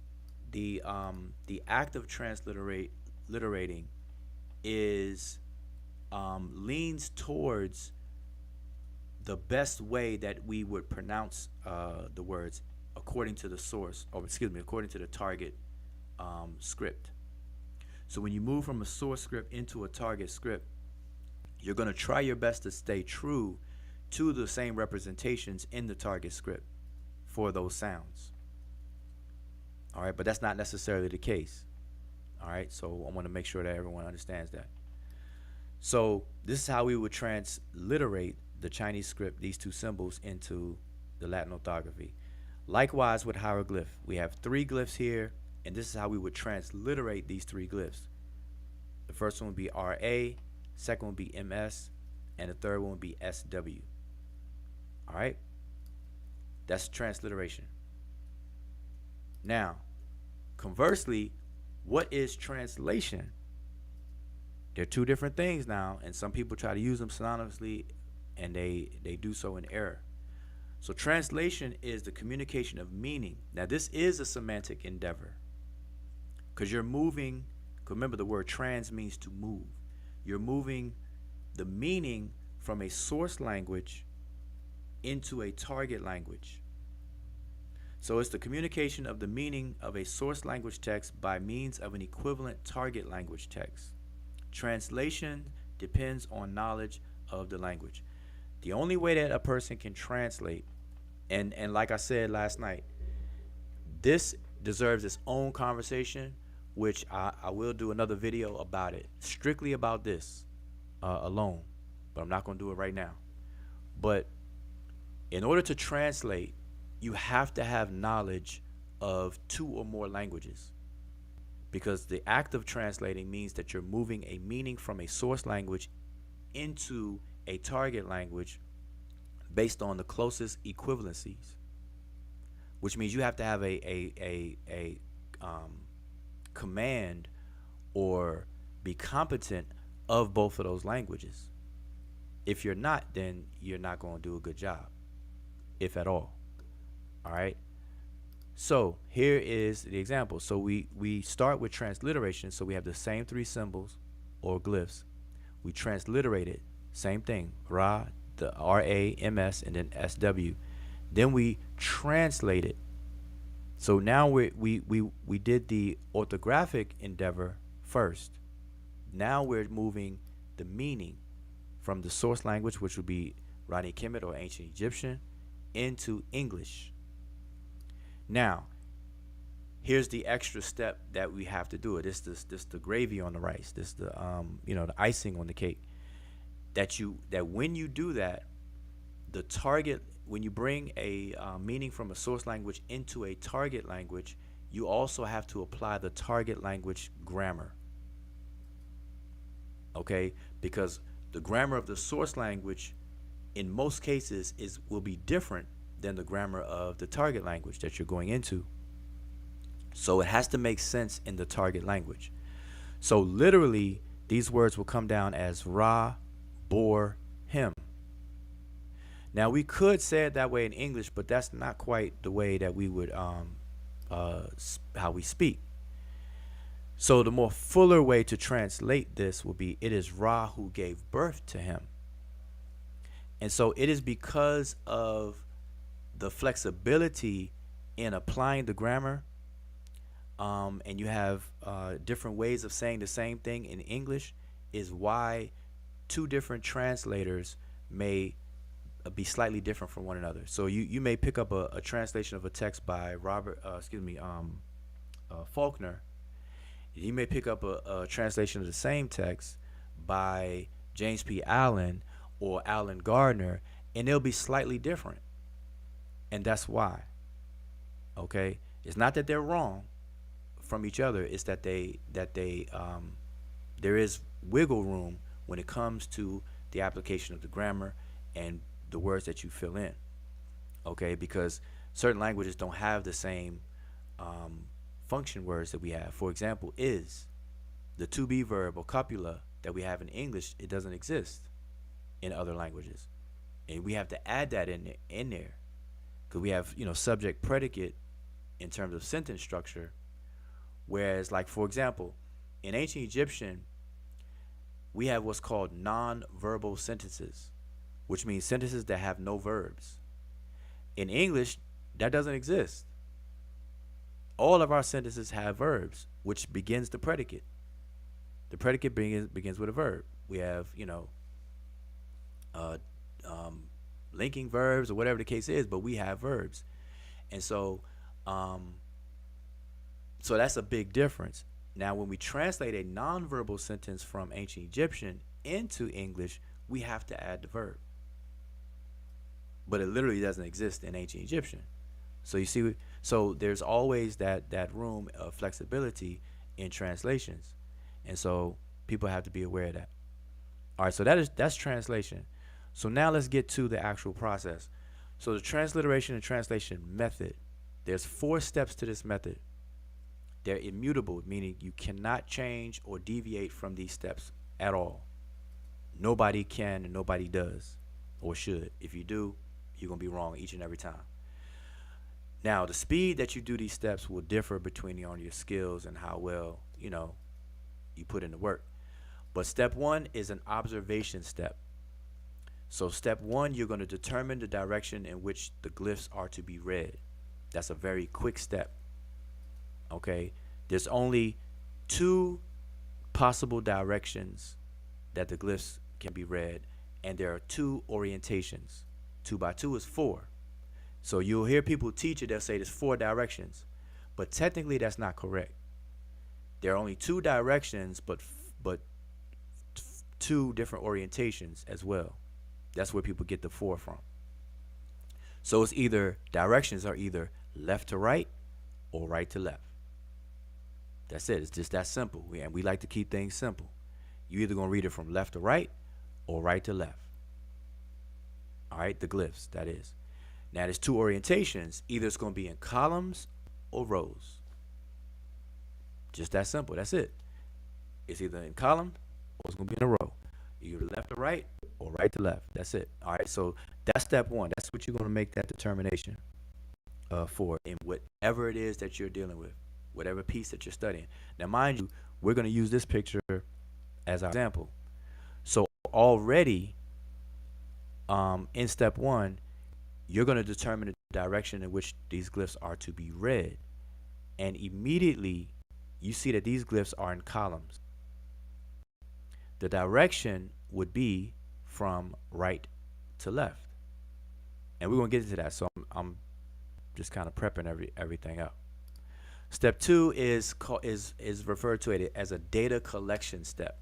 the act of transliterating is leans towards the best way that we would pronounce the words according to the source, or excuse me, according to the target script. So when you move from a source script into a target script, you're going to try your best to stay true to the same representations in the target script for those sounds. All right, but that's not necessarily the case. All right, so I want to make sure that everyone understands that. So this is how we would transliterate the Chinese script, these two symbols, into the Latin orthography. Likewise with hieroglyph, we have three glyphs here, and this is how we would transliterate these three glyphs. The first one would be RA, second one would be MS, and the third one would be SW. All right, that's transliteration. Now, conversely, what is translation? They're two different things now, and some people try to use them synonymously, and they do so in error. So translation is the communication of meaning. Now, this is a semantic endeavor because you're moving. Remember, the word trans means to move. You're moving the meaning from a source language into a target language. So it's the communication of the meaning of a source language text by means of an equivalent target language text. Translation depends on knowledge of the language. The only way that a person can translate, and like I said last night, this deserves its own conversation, which I will do another video about it, strictly about this alone, but I'm not going to do it right now. But in order to translate, you have to have knowledge of two or more languages, because the act of translating means that you're moving a meaning from a source language into a target language based on the closest equivalencies, which means you have to have a command or be competent of both of those languages. If you're not, then you're not going to do a good job, if at all. All right. So here is the example. So we start with transliteration. So we have the same three symbols or glyphs. We transliterate it. Same thing. Ra, the RA, MS, and then SW. Then we translate it. So now we did the orthographic endeavor first. Now we're moving the meaning from the source language, which would be Rani Kemet or ancient Egyptian, into English. Now, here's the extra step that we have to do it. This the gravy on the rice. This the the icing on the cake. That when you do that, the target, when you bring a meaning from a source language into a target language, you also have to apply the target language grammar. Okay, because the grammar of the source language, in most cases, will be different than the grammar of the target language that you're going into. So it has to make sense in the target language. So literally, these words will come down as Ra, Bor, Him. Now we could say it that way in English, but that's not quite the way that we would how we speak. So the more fuller way to translate this will be, it is Ra who gave birth to him. And so it is because of the flexibility in applying the grammar, and you have different ways of saying the same thing in English, is why two different translators may be slightly different from one another. So you may pick up a translation of a text by Faulkner. You may pick up a translation of the same text by James P. Allen or Alan Gardner, and they'll be slightly different. And that's why. Okay? It's not that they're wrong from each other, it's that there is wiggle room when it comes to the application of the grammar and the words that you fill in. Okay? Because certain languages don't have the same function words that we have. For example, is, the to be verb or copula that we have in English, it doesn't exist in other languages, and we have to add that in there because we have subject predicate in terms of sentence structure. Whereas, like, for example, in ancient Egyptian, we have what's called non-verbal sentences, which means sentences that have no verbs. In English, that doesn't exist. All of our sentences have verbs, which begins the predicate. The predicate begins with a verb. We have, uh, linking verbs or whatever the case is, but we have verbs. And so that's a big difference. Now, when we translate a nonverbal sentence from ancient Egyptian into English, we have to add the verb. But it literally doesn't exist in ancient Egyptian. So you see, so there's always that room of flexibility in translations. And so people have to be aware of that. All right, so that's translation. So now let's get to the actual process. So the transliteration and translation method, there's 4 steps to this method. They're immutable, meaning you cannot change or deviate from these steps at all. Nobody can and nobody does or should. If you do, you're going to be wrong each and every time. Now, the speed that you do these steps will differ between on your skills and how well, you put in the work. But step 1 is an observation step. So step 1, you're going to determine the direction in which the glyphs are to be read. That's a very quick step. Okay? There's only 2 possible directions that the glyphs can be read, and there are 2 orientations. 2 by 2 is 4. So you'll hear people teach it, they'll say there's 4 directions. But technically that's not correct. There are only 2 directions, but 2 different orientations as well. That's where people get the 4 from. So it's either, directions are either left to right or right to left. That's it. It's just that simple. And we like to keep things simple. You're either going to read it from left to right or right to left. All right, the glyphs, that is. Now, there's 2 orientations. Either it's going to be in columns or rows. Just that simple. That's it. It's either in column or it's going to be in a row. Either left to right or right to left. That's it. All right, so that's step 1. That's what you're going to make that determination for in whatever it is that you're dealing with, whatever piece that you're studying. Now, mind you, we're going to use this picture as our example. So already in step 1, you're going to determine the direction in which these glyphs are to be read. And immediately you see that these glyphs are in columns. The direction would be from right to left. And we're going to get into that. So I'm just kind of prepping everything up. Step 2 is referred to as a data collection step.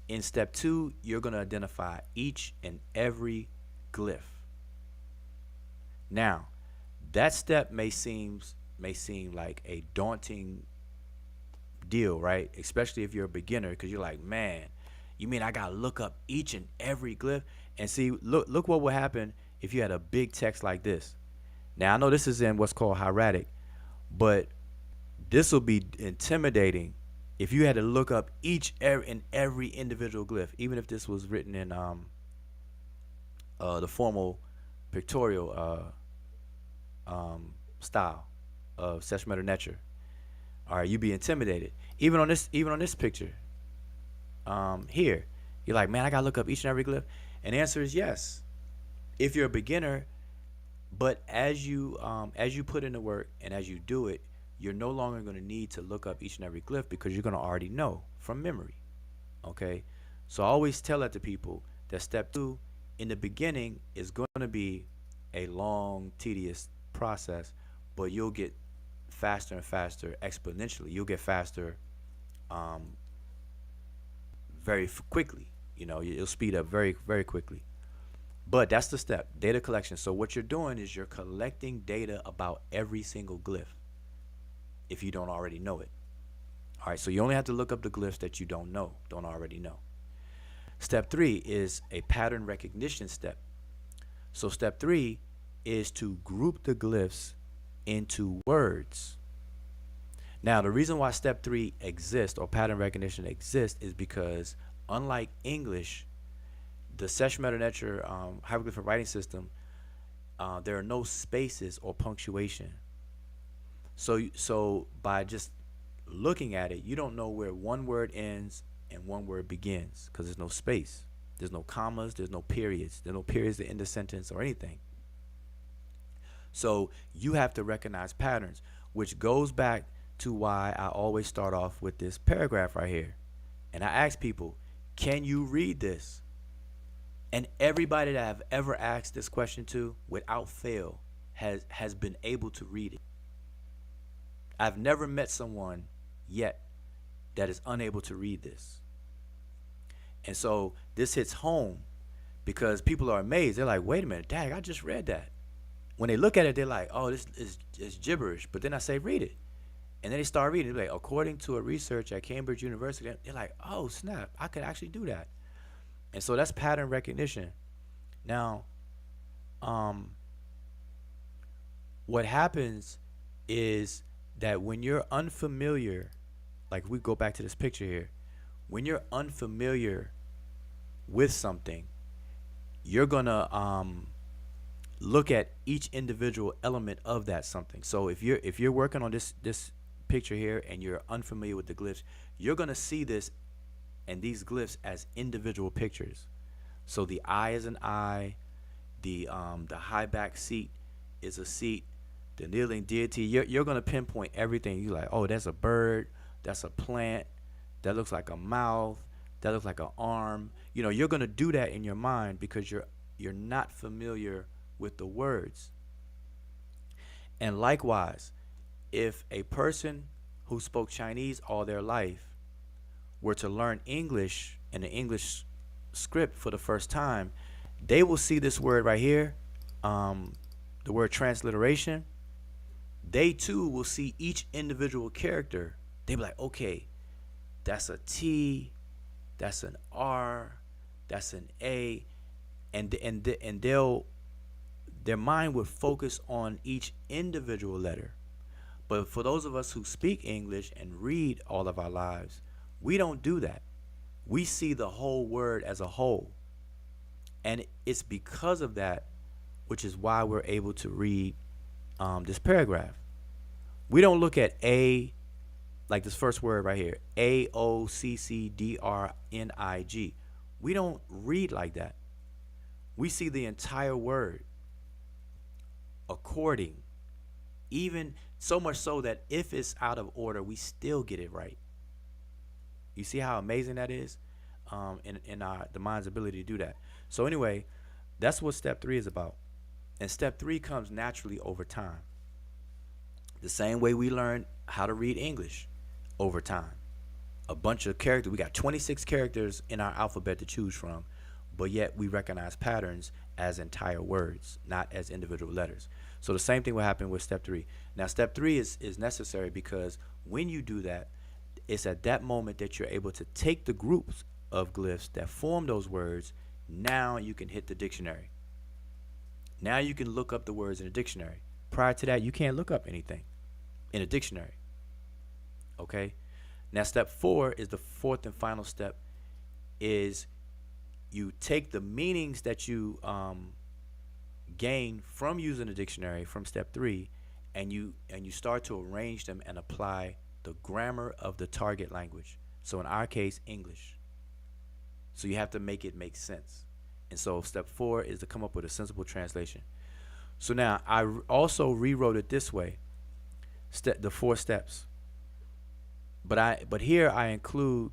In step 2, you're going to identify each and every glyph. Now, that step may seem like a daunting deal, right? Especially if you're a beginner, because you're like, man, you mean I gotta look up each and every glyph? And see, look what would happen if you had a big text like this. Now, I know this is in what's called hieratic, but this will be intimidating if you had to look up every individual glyph, even if this was written in the formal pictorial style of Sesh Netcher. All right, you'd be intimidated. Even on this picture, here, you're like, man, I gotta look up each and every glyph. And the answer is yes. If you're a beginner, But as you put in the work and as you do it, you're no longer going to need to look up each and every glyph because you're going to already know from memory. Okay, so I always tell that to people that step two in the beginning is going to be a long, tedious process, but you'll get faster and faster exponentially. You'll get faster um, very quickly. You know, it'll speed up very, very quickly. But that's the step, data collection. So what you're doing is you're collecting data about every single glyph if you don't already know it. All right, so you only have to look up the glyphs that you don't already know. Step three is a pattern recognition step. So step three is to group the glyphs into words. Now, the reason why step three exists or pattern recognition exists is because unlike English, the Sesh Meta Netcher hieroglyphic writing system, there are no spaces or punctuation. So by just looking at it, you don't know where one word ends and one word begins because there's no space. There's no commas. There's no periods. There's no periods to end a sentence or anything. So you have to recognize patterns, which goes back to why I always start off with this paragraph right here. And I ask people, can you read this? And everybody that I've ever asked this question to, without fail, has been able to read it. I've never met someone yet that is unable to read this. And so this hits home because people are amazed. They're like, wait a minute, Dag, I just read that. When they look at it, they're like, oh, this is gibberish. But then I say, read it. And then they start reading. They're like, according to a research at Cambridge University, they're like, oh, snap, I could actually do that. And so that's pattern recognition. Now, um, what happens is that when you're unfamiliar, like we go back to this picture here, when you're unfamiliar with something, you're gonna look at each individual element of that something. So if you're working on this picture here and you're unfamiliar with the glyphs, you're gonna see this and these glyphs as individual pictures. So the eye is an eye, the high back seat is a seat, the kneeling deity. You're gonna pinpoint everything. You like, oh, that's a bird, that's a plant, that looks like a mouth, that looks like an arm. You know, you're gonna do that in your mind because you're not familiar with the words. And likewise, if a person who spoke Chinese all their life were to learn English in the English script for the first time, they will see this word right here, the word transliteration. They too will see each individual character. They be like, okay, that's a T, that's an R, that's an A, and their mind would focus on each individual letter. But for those of us who speak English and read all of our lives, we don't do that. We see the whole word as a whole. And it's because of that, which is why we're able to read this paragraph. We don't look at A, like this first word right here, AOCCDRNIG. We don't read like that. We see the entire word according, even so much so that if it's out of order, we still get it right. You see how amazing that is, in the mind's ability to do that. So anyway, that's what step three is about, and step three comes naturally over time. The same way we learn how to read English over time. A bunch of characters. We got 26 characters in our alphabet to choose from, but yet we recognize patterns as entire words, not as individual letters. So the same thing will happen with step three. Now, step three is necessary because when you do that, it's at that moment that you're able to take the groups of glyphs that form those words. Now you can hit the dictionary. Now you can look up the words in a dictionary. Prior to that, you can't look up anything in a dictionary. Okay? Now, step four is the fourth and final step, is you take the meanings that you gain from using a dictionary from step three, and you start to arrange them and apply the grammar of the target language. So in our case, English. So you have to make it make sense. And so step four is to come up with a sensible translation. So now also rewrote it this way: the 4 steps. But here I include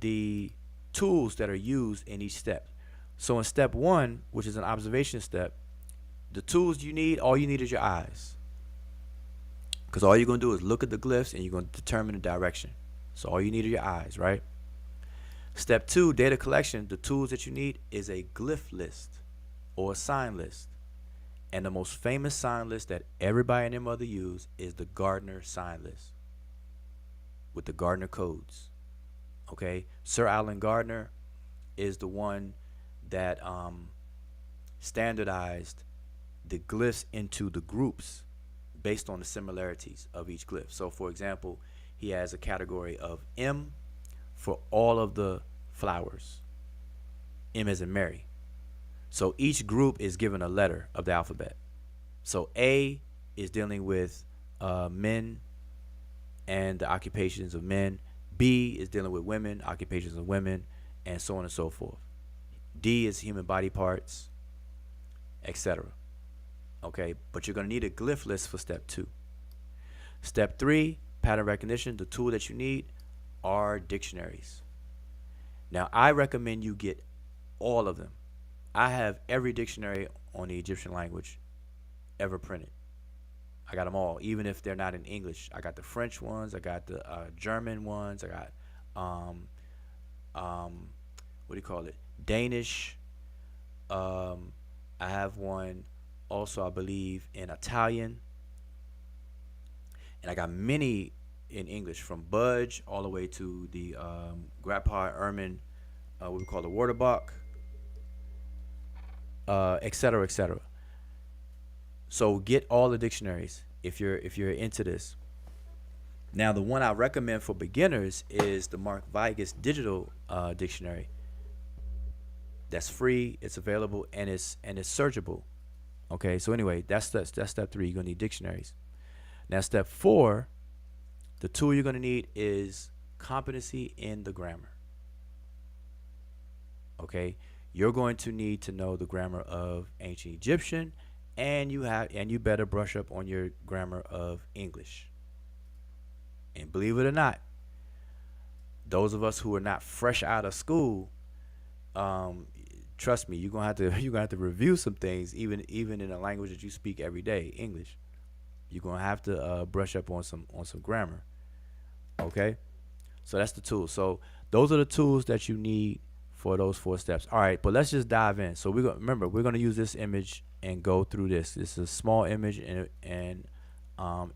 the tools that are used in each step. So in step 1, which is an observation step, the tools you need, all you need is your eyes. Because all you're going to do is look at the glyphs and you're going to determine the direction. So all you need are your eyes, right? Step 2, data collection. The tools that you need is a glyph list or a sign list. And the most famous sign list that everybody and their mother use is the Gardner sign list with the Gardner codes. Okay, Sir Alan Gardner is the one that standardized the glyphs into the groups based on the similarities of each glyph. So, for example, he has a category of M for all of the flowers. M as in Mary. So each group is given a letter of the alphabet. So A is dealing with men and the occupations of men. B is dealing with women, occupations of women, and so on and so forth. D is human body parts, etc. Okay, but you're going to need a glyph list for step 2. Step 3, pattern recognition. The tool that you need are dictionaries. Now, I recommend you get all of them. I have every dictionary on the Egyptian language ever printed. I got them all, even if they're not in English. I got the French ones. I got the German ones. I got what do you call it? Danish. I have one also, I believe, in Italian, and I got many in English, from Budge all the way to the Grandpa Erman, what we call the Waterbuck, et cetera, et cetera. So get all the dictionaries if you're into this. Now, the one I recommend for beginners is the Mark Vigus digital dictionary. That's free. It's available and it's searchable. Okay. So anyway, that's step 3. You're gonna need dictionaries. Now, step 4, the tool you're gonna need is competency in the grammar. Okay. You're going to need to know the grammar of ancient Egyptian, and you better brush up on your grammar of English. And believe it or not, those of us who are not fresh out of school, trust me, you're gonna have to you're gonna have to review some things, even in a language that you speak every day, English. You're gonna have to brush up on some grammar. Okay, so that's the tool. So those are the tools that you need for those 4 steps. All right, but let's just dive in. So we're gonna use this image and go through this. This is a small image, and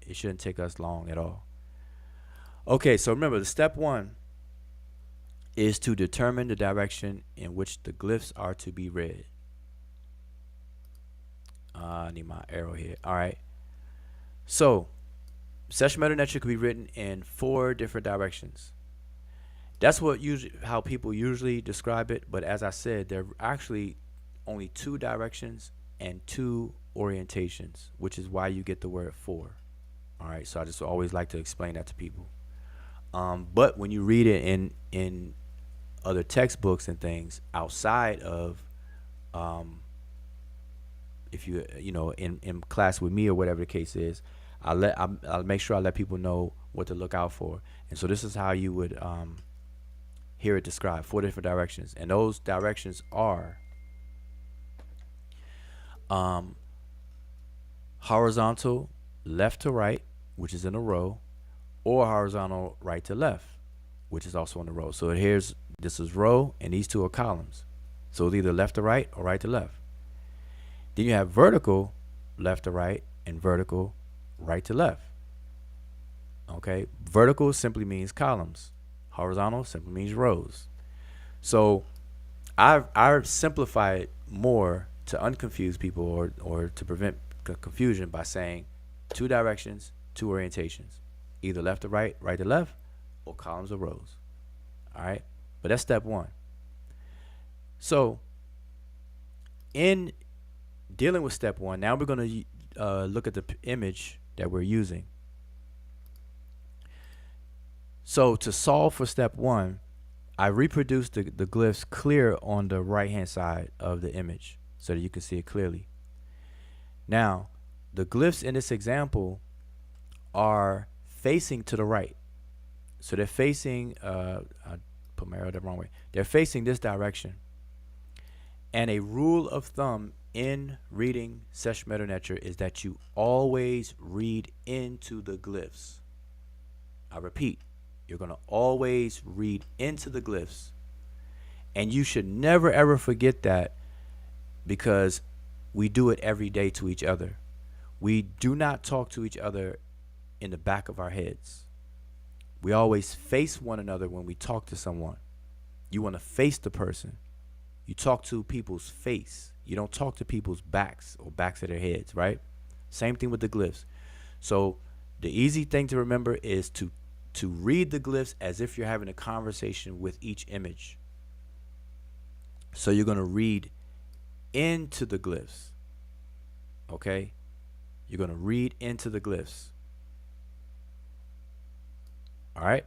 it shouldn't take us long at all. Okay, so remember, the step 1 is to determine the direction in which the glyphs are to be read. I need my arrow here. All right. So, Sesh Meta Netcher could be written in 4 different directions. That's how people usually describe it. But as I said, there are actually only 2 directions and 2 orientations, which is why you get the word 4. All right. So I just always like to explain that to people. But when you read it in other textbooks and things outside of, if in class with me or whatever the case is, I'll make sure I let people know what to look out for. And so this is how you would hear it described: 4 different directions, and those directions are horizontal left to right, which is in a row, or horizontal right to left, which is also in a row. So this is row, and these 2 are columns. So it's either left to right or right to left. Then you have vertical left to right and vertical right to left. Okay, vertical simply means columns. Horizontal simply means rows. So I simplify it more to unconfuse people or to prevent confusion by saying 2 directions, 2 orientations, either left to right, right to left, or columns or rows. All right, but that's step 1. So in dealing with step 1, now we're going to look at the image that we're using. So to solve for step 1, I reproduced the glyphs clear on the right hand side of the image so that you can see it clearly. Now, the glyphs in this example are facing to the right. So they're facing, I put my arrow the wrong way. They're facing this direction. And a rule of thumb in reading Sesh Medew Netcher is that you always read into the glyphs. I repeat, you're going to always read into the glyphs. And you should never ever forget that, because we do it every day to each other. We do not talk to each other in the back of our heads. We always face one another when we talk to someone. You want to face the person. You talk to people's face. You don't talk to people's backs or backs of their heads, right? Same thing with the glyphs. So the easy thing to remember is to read the glyphs as if you're having a conversation with each image. So you're going to read into the glyphs. Okay? You're going to read into the glyphs. All right?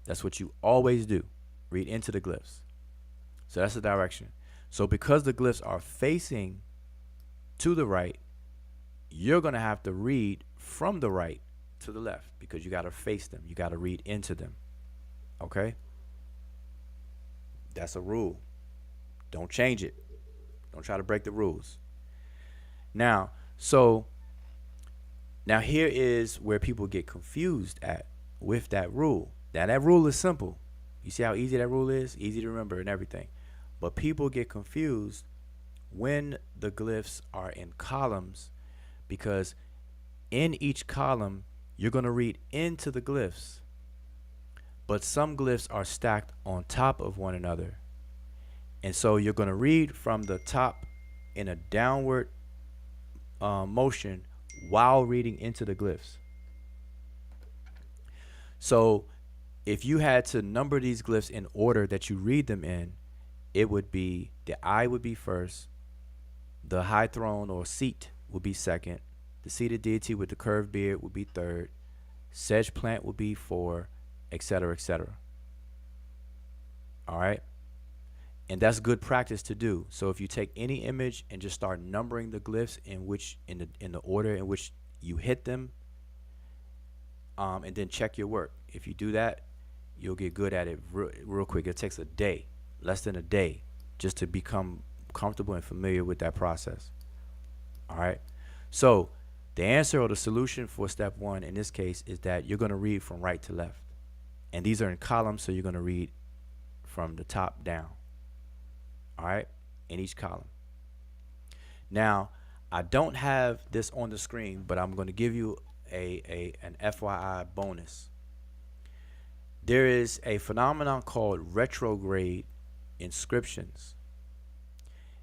That's what you always do. Read into the glyphs. So that's the direction. So because the glyphs are facing to the right, you're going to have to read from the right to the left, because you got to face them. You got to read into them. Okay? That's a rule. Don't change it. Don't try to break the rules. Now, here is where people get confused at with that rule. Now, that rule is simple. You see how easy that rule is? Easy to remember and everything. But people get confused when the glyphs are in columns, because in each column, you're going to read into the glyphs. But some glyphs are stacked on top of one another. And so you're going to read from the top in a downward motion while reading into the glyphs. So if you had to number these glyphs in order that you read them in, it would be the eye would be first, the high throne or seat would be second, the seated deity with the curved beard would be third, sedge plant would be four, etc., etc. All right? And that's good practice to do. So if you take any image and just start numbering the glyphs in the order in which you hit them, and then check your work. If you do that, you'll get good at it real quick. It takes a day, less than a day, just to become comfortable and familiar with that process. All right. So the answer or the solution for step one in this case is that you're going to read from right to left. And these are in columns, so you're going to read from the top down. All right, in each column. Now, I don't have this on the screen, but I'm going to give you an FYI bonus. There is a phenomenon called retrograde inscriptions.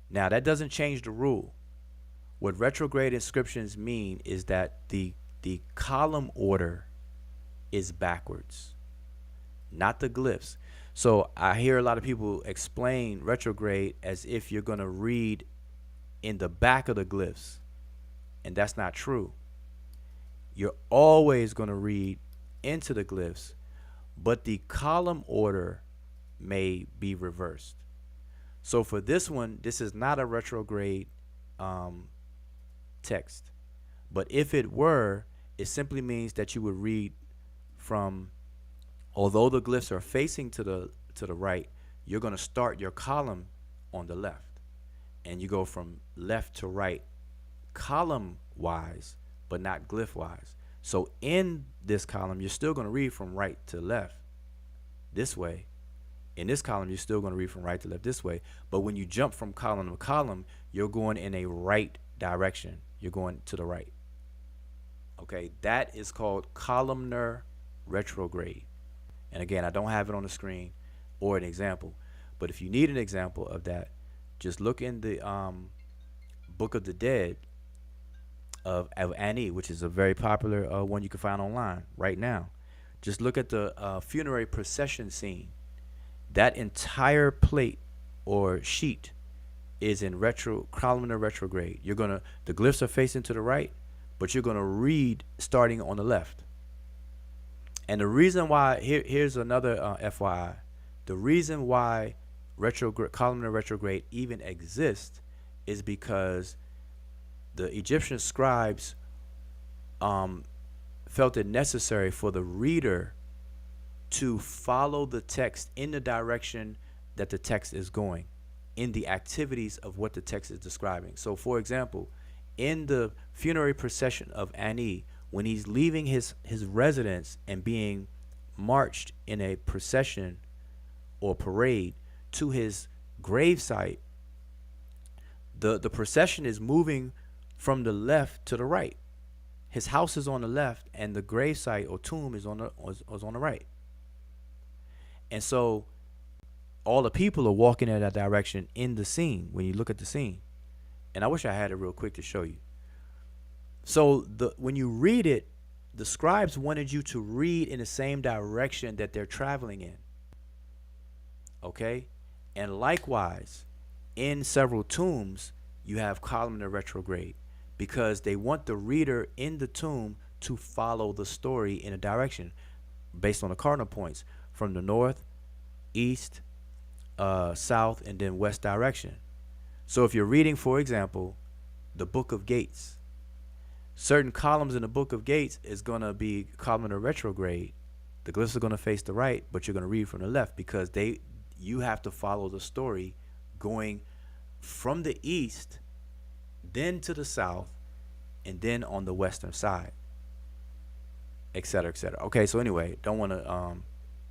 Now, that doesn't change the rule. What retrograde inscriptions mean is that the column order is backwards, not the glyphs. So I hear a lot of people explain retrograde as if you're going to read in the back of the glyphs, and that's not true. You're always going to read into the glyphs, but the column order may be reversed. So for this one, this is not a retrograde text. But if it were, it simply means that you would read from, although the glyphs are facing to the right, you're going to start your column on the left. And you go from left to right column wise, but not glyph wise. So in this column, you're still going to read from right to left this way. In this column, you're still going to read from right to left this way. But when you jump from column to column, you're going in a right direction. You're going to the right. Okay, that is called columnar retrograde. And again, I don't have it on the screen or an example. But if you need an example of that, just look in the Book of the Dead of Annie, which is a very popular one you can find online right now. Just look at the funerary procession scene. That entire plate or sheet is in columnar retrograde. The glyphs are facing to the right, but you're gonna read starting on the left. And the reason why, here's another FYI. The reason why columnar retrograde even exists is because the Egyptian scribes um, felt it necessary for the reader to follow the text in the direction that the text is going, in the activities of what the text is describing. So, for example, in the funerary procession of Ani, when he's leaving his residence and being marched in a procession or parade to his gravesite, the procession is moving from the left to the right. His house is on the left, and the gravesite or tomb is on the right. And so all the people are walking in that direction in the scene when you look at the scene. And I wish I had it real quick to show you. So when you read it, the scribes wanted you to read in the same direction that they're traveling in. Okay? And likewise, in several tombs, you have columnar retrograde because they want the reader in the tomb to follow the story in a direction based on the cardinal points from the north, east, south, and then west direction. So if you're reading, for example, the Book of Gates, certain columns in the Book of Gates is going to be columnar retrograde. The glyphs are going to face the right, but you're going to read from the left because you have to follow the story going from the east, then to the south, and then on the western side, et cetera, et cetera. Okay, so anyway, don't want to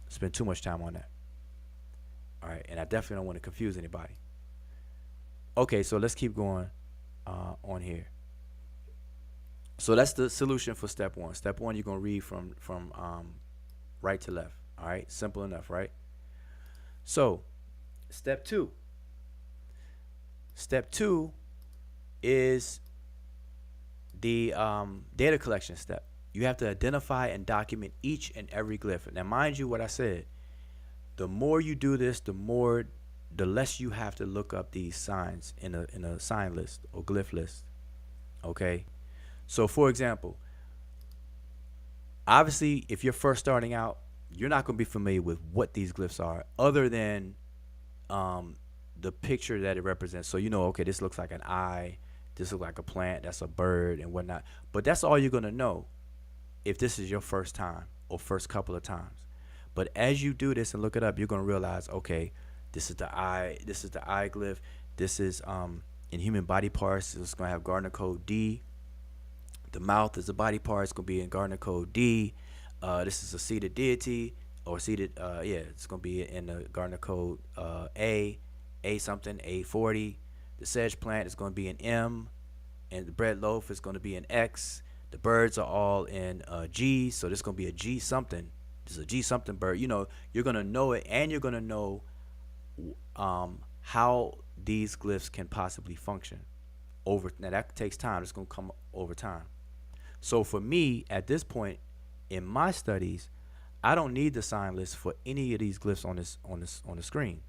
spend too much time on that. All right, and I definitely don't want to confuse anybody. Okay, so let's keep going on here. So that's the solution for step one. Step one, you're gonna read from right to left. All right, simple enough, right? So, step two. Step two is the data collection step. You have to identify and document each and every glyph. Now, mind you, what I said. The more you do this, the less you have to look up these signs in a sign list or glyph list. Okay. So, for example, obviously, if you're first starting out, you're not going to be familiar with what these glyphs are, other than the picture that it represents. So okay, this looks like an eye, this looks like a plant, that's a bird, and whatnot. But that's all you're going to know if this is your first time or first couple of times. But as you do this and look it up, you're going to realize, okay, this is the eye glyph. This is in human body parts, it's going to have Gardner code D. The mouth is a body part, it's going to be in Gardner code D. This is a seated deity or seated, it's going to be in the Gardner code A something, A40. The sedge plant is going to be in M, and the bread loaf is going to be in X. The birds are all in G, so this is going to be a G something. This is a G something bird. You're going to know it, and you're going to know how these glyphs can possibly function. Now, that takes time. It's going to come over time. So for me, at this point in my studies, I don't need the sign list for any of these glyphs on the screen.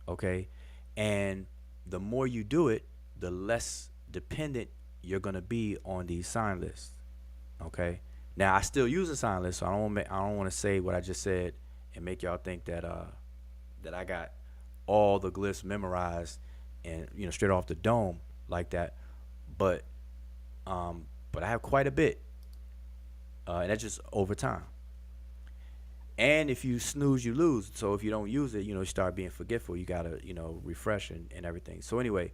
Okay? And the more you do it, the less dependent you're going to be on these sign lists. Okay? Now, I still use a sign list, so I don't want to say what I just said and make y'all think that that I got all the glyphs memorized and straight off the dome like that. But I have quite a bit, and that's just over time. And if you snooze, you lose. So if you don't use it, you start being forgetful. You gotta refresh and everything. So anyway,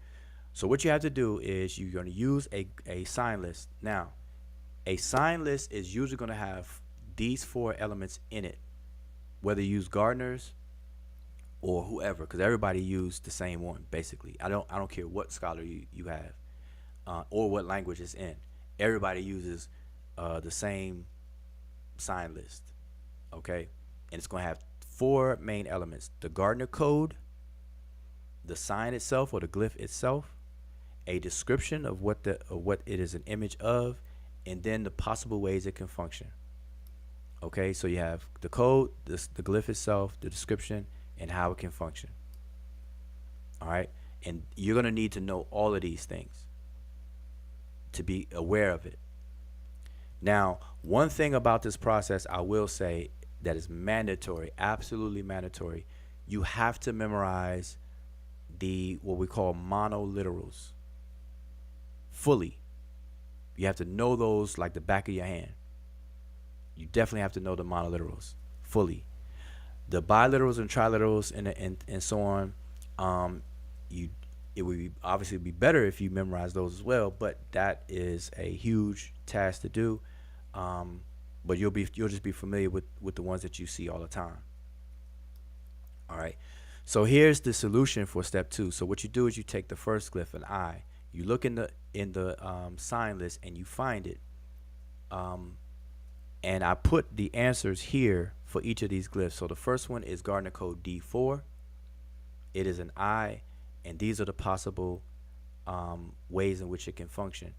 so what you have to do is you're gonna use a sign list. Now, a sign list is usually gonna have these 4 elements in it, whether you use Gardner's or whoever, because everybody used the same one basically. I don't care what scholar you have or what language it's in. Everybody uses the same sign list. Okay, and it's going to have 4 main elements: the Gardner code, the sign itself or the glyph itself, a description of what it is an image of, and then the possible ways it can function. Okay, so you have the code, the glyph itself, the description, and how it can function. All right, and you're going to need to know all of these things to be aware of it. Now, one thing about this process I will say that is mandatory, absolutely mandatory. You have to memorize what we call monoliterals. fully. You have to know those like the back of your hand. You definitely have to know the monoliterals fully. The biliterals and triliterals and so on. Um, you it would obviously be better if you memorize those as well, but that is a huge task to do. Um, but you'll just be familiar with the ones that you see all the time. All right. So here's the solution for step 2. So what you do is you take the first glyph, an I. You look in the sign list and you find it. Um, and I put the answers here for each of these glyphs. So the first one is Gardner code D4. It is an I, and these are the possible ways in which it can function.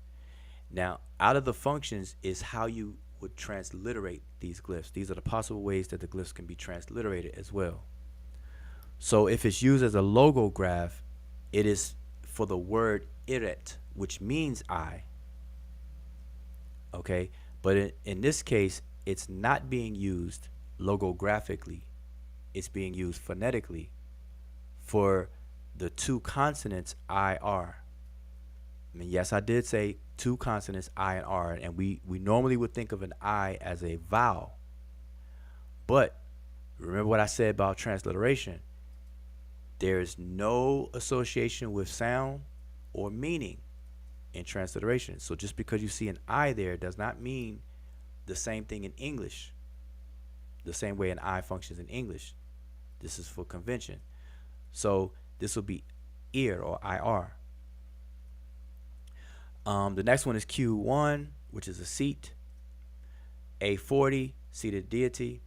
Now, out of the functions is how you would transliterate these glyphs. These are the possible ways that the glyphs can be transliterated as well. So if it's used as a logo graph, it is for the word iret, which means I. Okay, but in this case, it's not being used logographically. It's being used phonetically for the two consonants I, R. I mean, yes, I did say two consonants I and R, and we normally would think of an I as a vowel. But remember what I said about transliteration. There's no association with sound or meaning in transliteration. So just because you see an I there does not mean the same thing in English, the same way an I functions in English. This is for convention. So this will be ear or IR. The next one is Q1, which is a seat. A40, seated deity.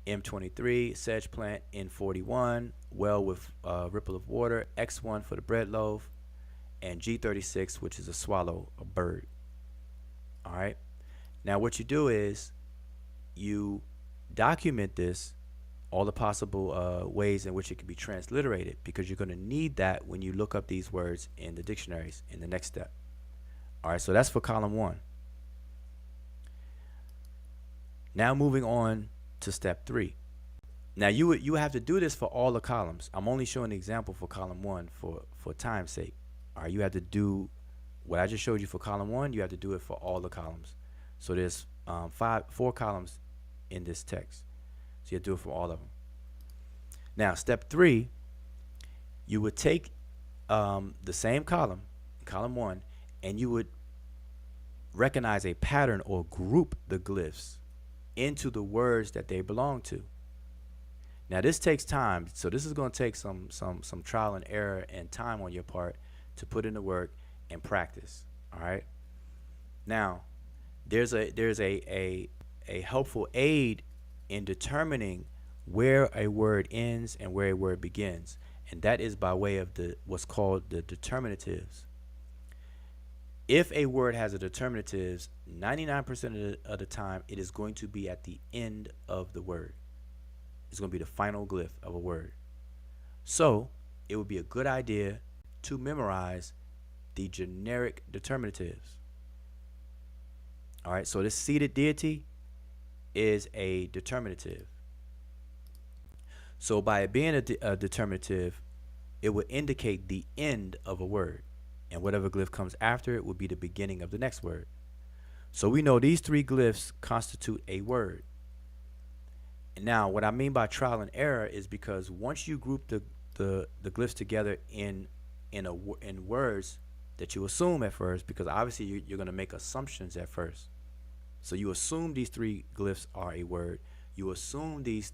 M23, sedge plant. N41, well with ripple of water. X1 for the bread loaf. And G36, which is a swallow, a bird. All right. Now what you do is you document this, all the possible ways in which it can be transliterated, because you're going to need that when you look up these words in the dictionaries in the next step. All right, so that's for column 1. Now moving on to step 3. Now you would have to do this for all the columns. I'm only showing an example for column 1 for time's sake. All right, you have to do what I just showed you for column 1. You have to do it for all the columns. So there's 4 columns in this text. So you have to do it for all of them. Now, step 3, you would take the same column, column 1, and you would recognize a pattern or group the glyphs into the words that they belong to. Now, this takes time, so this is going to take some trial and error and time on your part to put in the work and practice. All right. Now, there's a helpful aid in determining where a word ends and where a word begins, and that is by way of what's called the determinatives. If a word has a determinatives, 99% of the time it is going to be at the end of the word. It's going to be the final glyph of a word. So it would be a good idea to memorize the generic determinatives. All right, so this seated deity is a determinative. So by it being a determinative, it would indicate the end of a word, and whatever glyph comes after it would be the beginning of the next word. So we know these 3 glyphs constitute a word. And now, what I mean by trial and error is because once you group the glyphs together in words that you assume at first, because obviously you're going to make assumptions at first. So you assume these 3 glyphs are a word. You assume these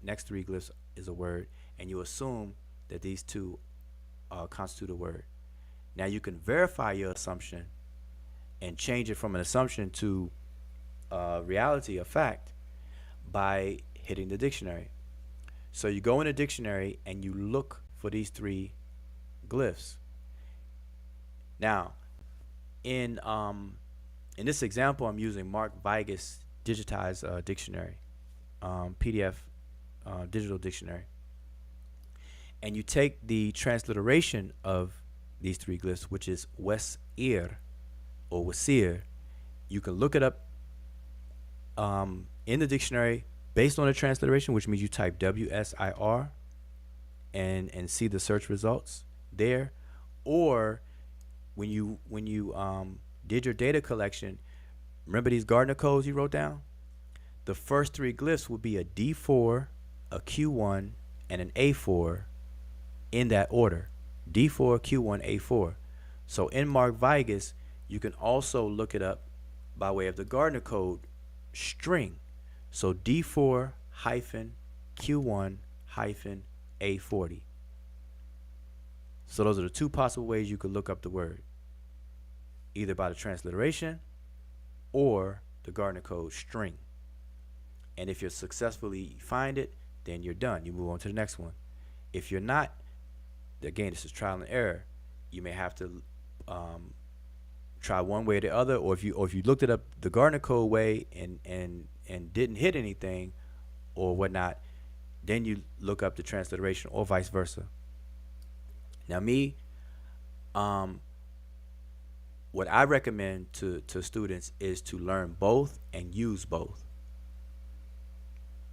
next three glyphs is a word, and you assume that these 2 constitute a word. Now you can verify your assumption and change it from an assumption to reality, a fact, by hitting the dictionary. So you go in a dictionary and you look for these 3 glyphs. Now, in this example, I'm using Mark Vigas digitized dictionary, PDF digital dictionary, and you take the transliteration of these 3 glyphs, which is Wesir or Wasir. You can look it up in the dictionary based on the transliteration, which means you type WSIR and see the search results there, or when you did your data collection, remember these Gardner codes you wrote down? The first three glyphs would be a D4, a Q1, and an A4 in that order. D4, Q1, A4. So in Mark Vigus, you can also look it up by way of the Gardner code string. So D4 hyphen Q1 hyphen A40. So those are the two possible ways you could look up the word, either by the transliteration or the Gardner code string. And if you successfully find it, then you're done. You move on to the next one. If you're not, again, this is trial and error. You may have to try one way or the other, or if you looked it up the Gardner code way and didn't hit anything or whatnot, then you look up the transliteration or vice versa. Now me, um, what I recommend to students is to learn both and use both.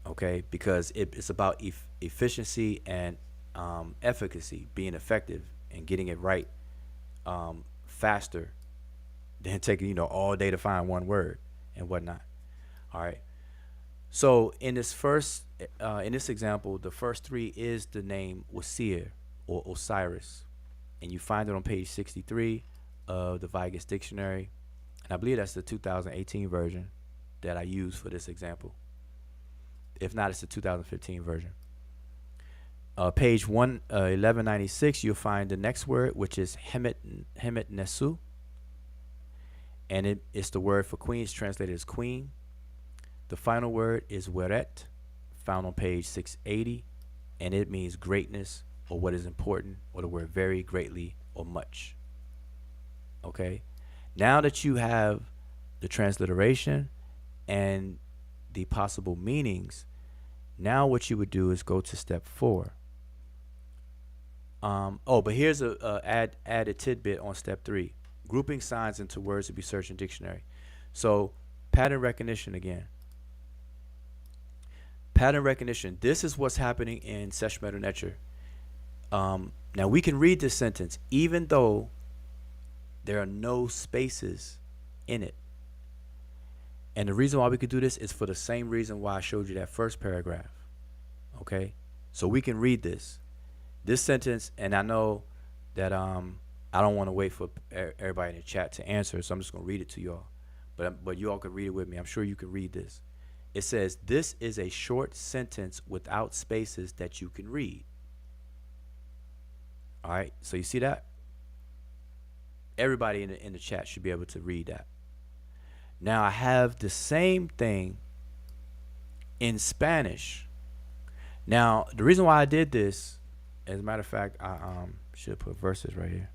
Okay, because it's about efficiency and efficacy, being effective and getting it right faster than taking all day to find one word and whatnot. All right. So in this example, the first three is the name Osir or Osiris, and you find it on page 63 of the Vigus Dictionary, and I believe that's the 2018 version that I use for this example. If not, it's the 2015 version. Page 1196, you'll find the next word, which is Hemet Nesu, and it's the word for queen. It's translated as queen. The final word is Weret, found on page 680, and it means greatness or what is important, or the word very, greatly, or much. Okay? Now that you have the transliteration and the possible meanings, now what you would do is go to step 4. But here's a added tidbit on step 3: grouping signs into words to be searched in dictionary. So pattern recognition again. Pattern recognition. This is what's happening in Sesh Medew Netcher. Now we can read this sentence even though there are no spaces in it. And the reason why we could do this is for the same reason why I showed you that first paragraph. Okay? So we can read this sentence, and I know that I don't want to wait for everybody in the chat to answer, so I'm just going to read it to y'all. But you all can read it with me. I'm sure you can read this. It says, "This is a short sentence without spaces that you can read." All right? So you see that? Everybody in the chat should be able to read that. Now I have the same thing in Spanish. Now, the reason why I did this, as a matter of fact, I should put verses right here.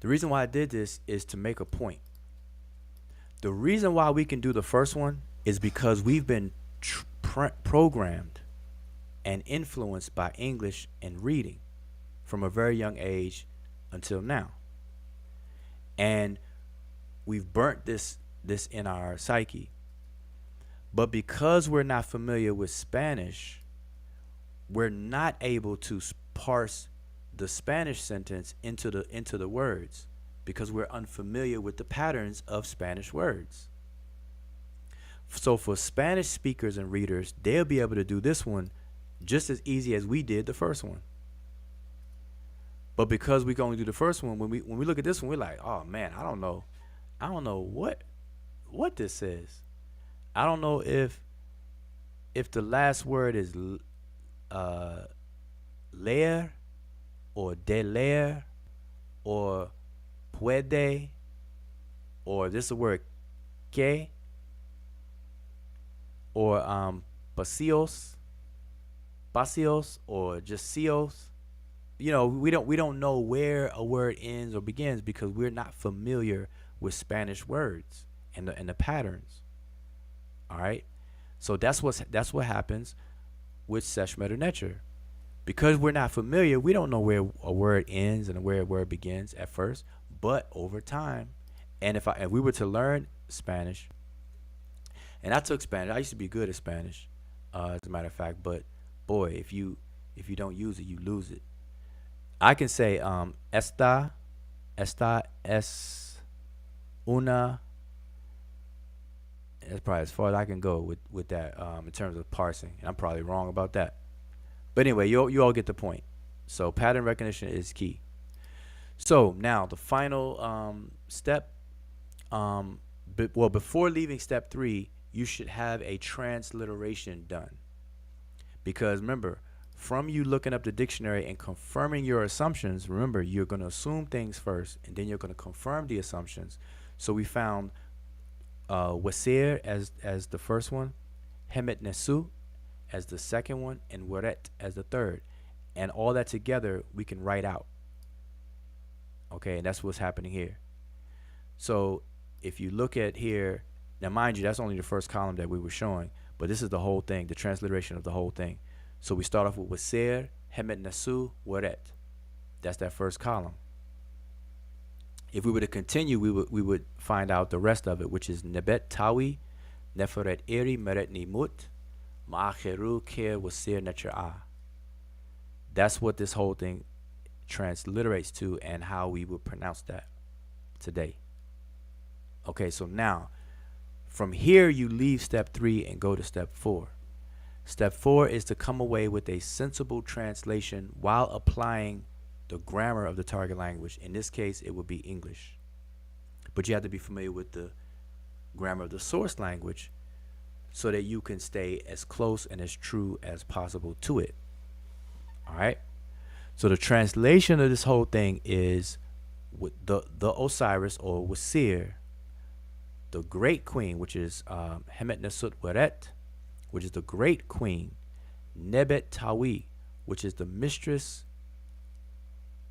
The reason why I did this is to make a point. The reason why we can do the first one is because we've been programmed and influenced by English and reading from a very young age until now. And we've burnt this in our psyche. But because we're not familiar with Spanish, we're not able to parse the Spanish sentence into the words because we're unfamiliar with the patterns of Spanish words. So for Spanish speakers and readers, they'll be able to do this one just as easy as we did the first one. But because we can only do the first one, when we look at this one, we're like, oh man, I don't know what this says. I don't know if the last word is leer or deleer or puede, or this is the word que, or paseos or just cios. We don't know where a word ends or begins because we're not familiar with Spanish words and the patterns. All right, so that's what happens with Sesh Medew Netcher. Because we're not familiar, we don't know where a word ends and where a word begins at first, but over time, and if we were to learn Spanish, and I took Spanish, I used to be good at Spanish, as a matter of fact, but boy, if you don't use it, you lose it. I can say esta es una. That's probably as far as I can go with that in terms of parsing. And I'm probably wrong about that. But anyway, you all get the point. So pattern recognition is key. So now the final step. Well, before leaving step 3, you should have a transliteration done. Because remember, from you looking up the dictionary and confirming your assumptions, remember, you're going to assume things first and then you're going to confirm the assumptions. So we found wasir as the first one, hemet nesu as the second one, and waret as the third. And all that together we can write out. Okay, and that's what's happening here. So if you look at here, now mind you, that's only the first column that we were showing, but this is the whole thing, the transliteration of the whole thing. So we start off with waser, hemet nasu, waret. That's that first column. If we were to continue, we would find out the rest of it, which is nebet tawi, neferet eri, meret nimut, ma'acheru ker waser netcher a. That's what this whole thing transliterates to and how we would pronounce that today. Okay, so now from here you leave step 3 and go to step 4. Step 4 is to come away with a sensible translation while applying the grammar of the target language. In this case, it would be English. But you have to be familiar with the grammar of the source language so that you can stay as close and as true as possible to it. All right? So the translation of this whole thing is with the Osiris or Wasir, the great queen, which is Hemet Nesut Weret, which is the great queen, Nebet Tawi, which is the mistress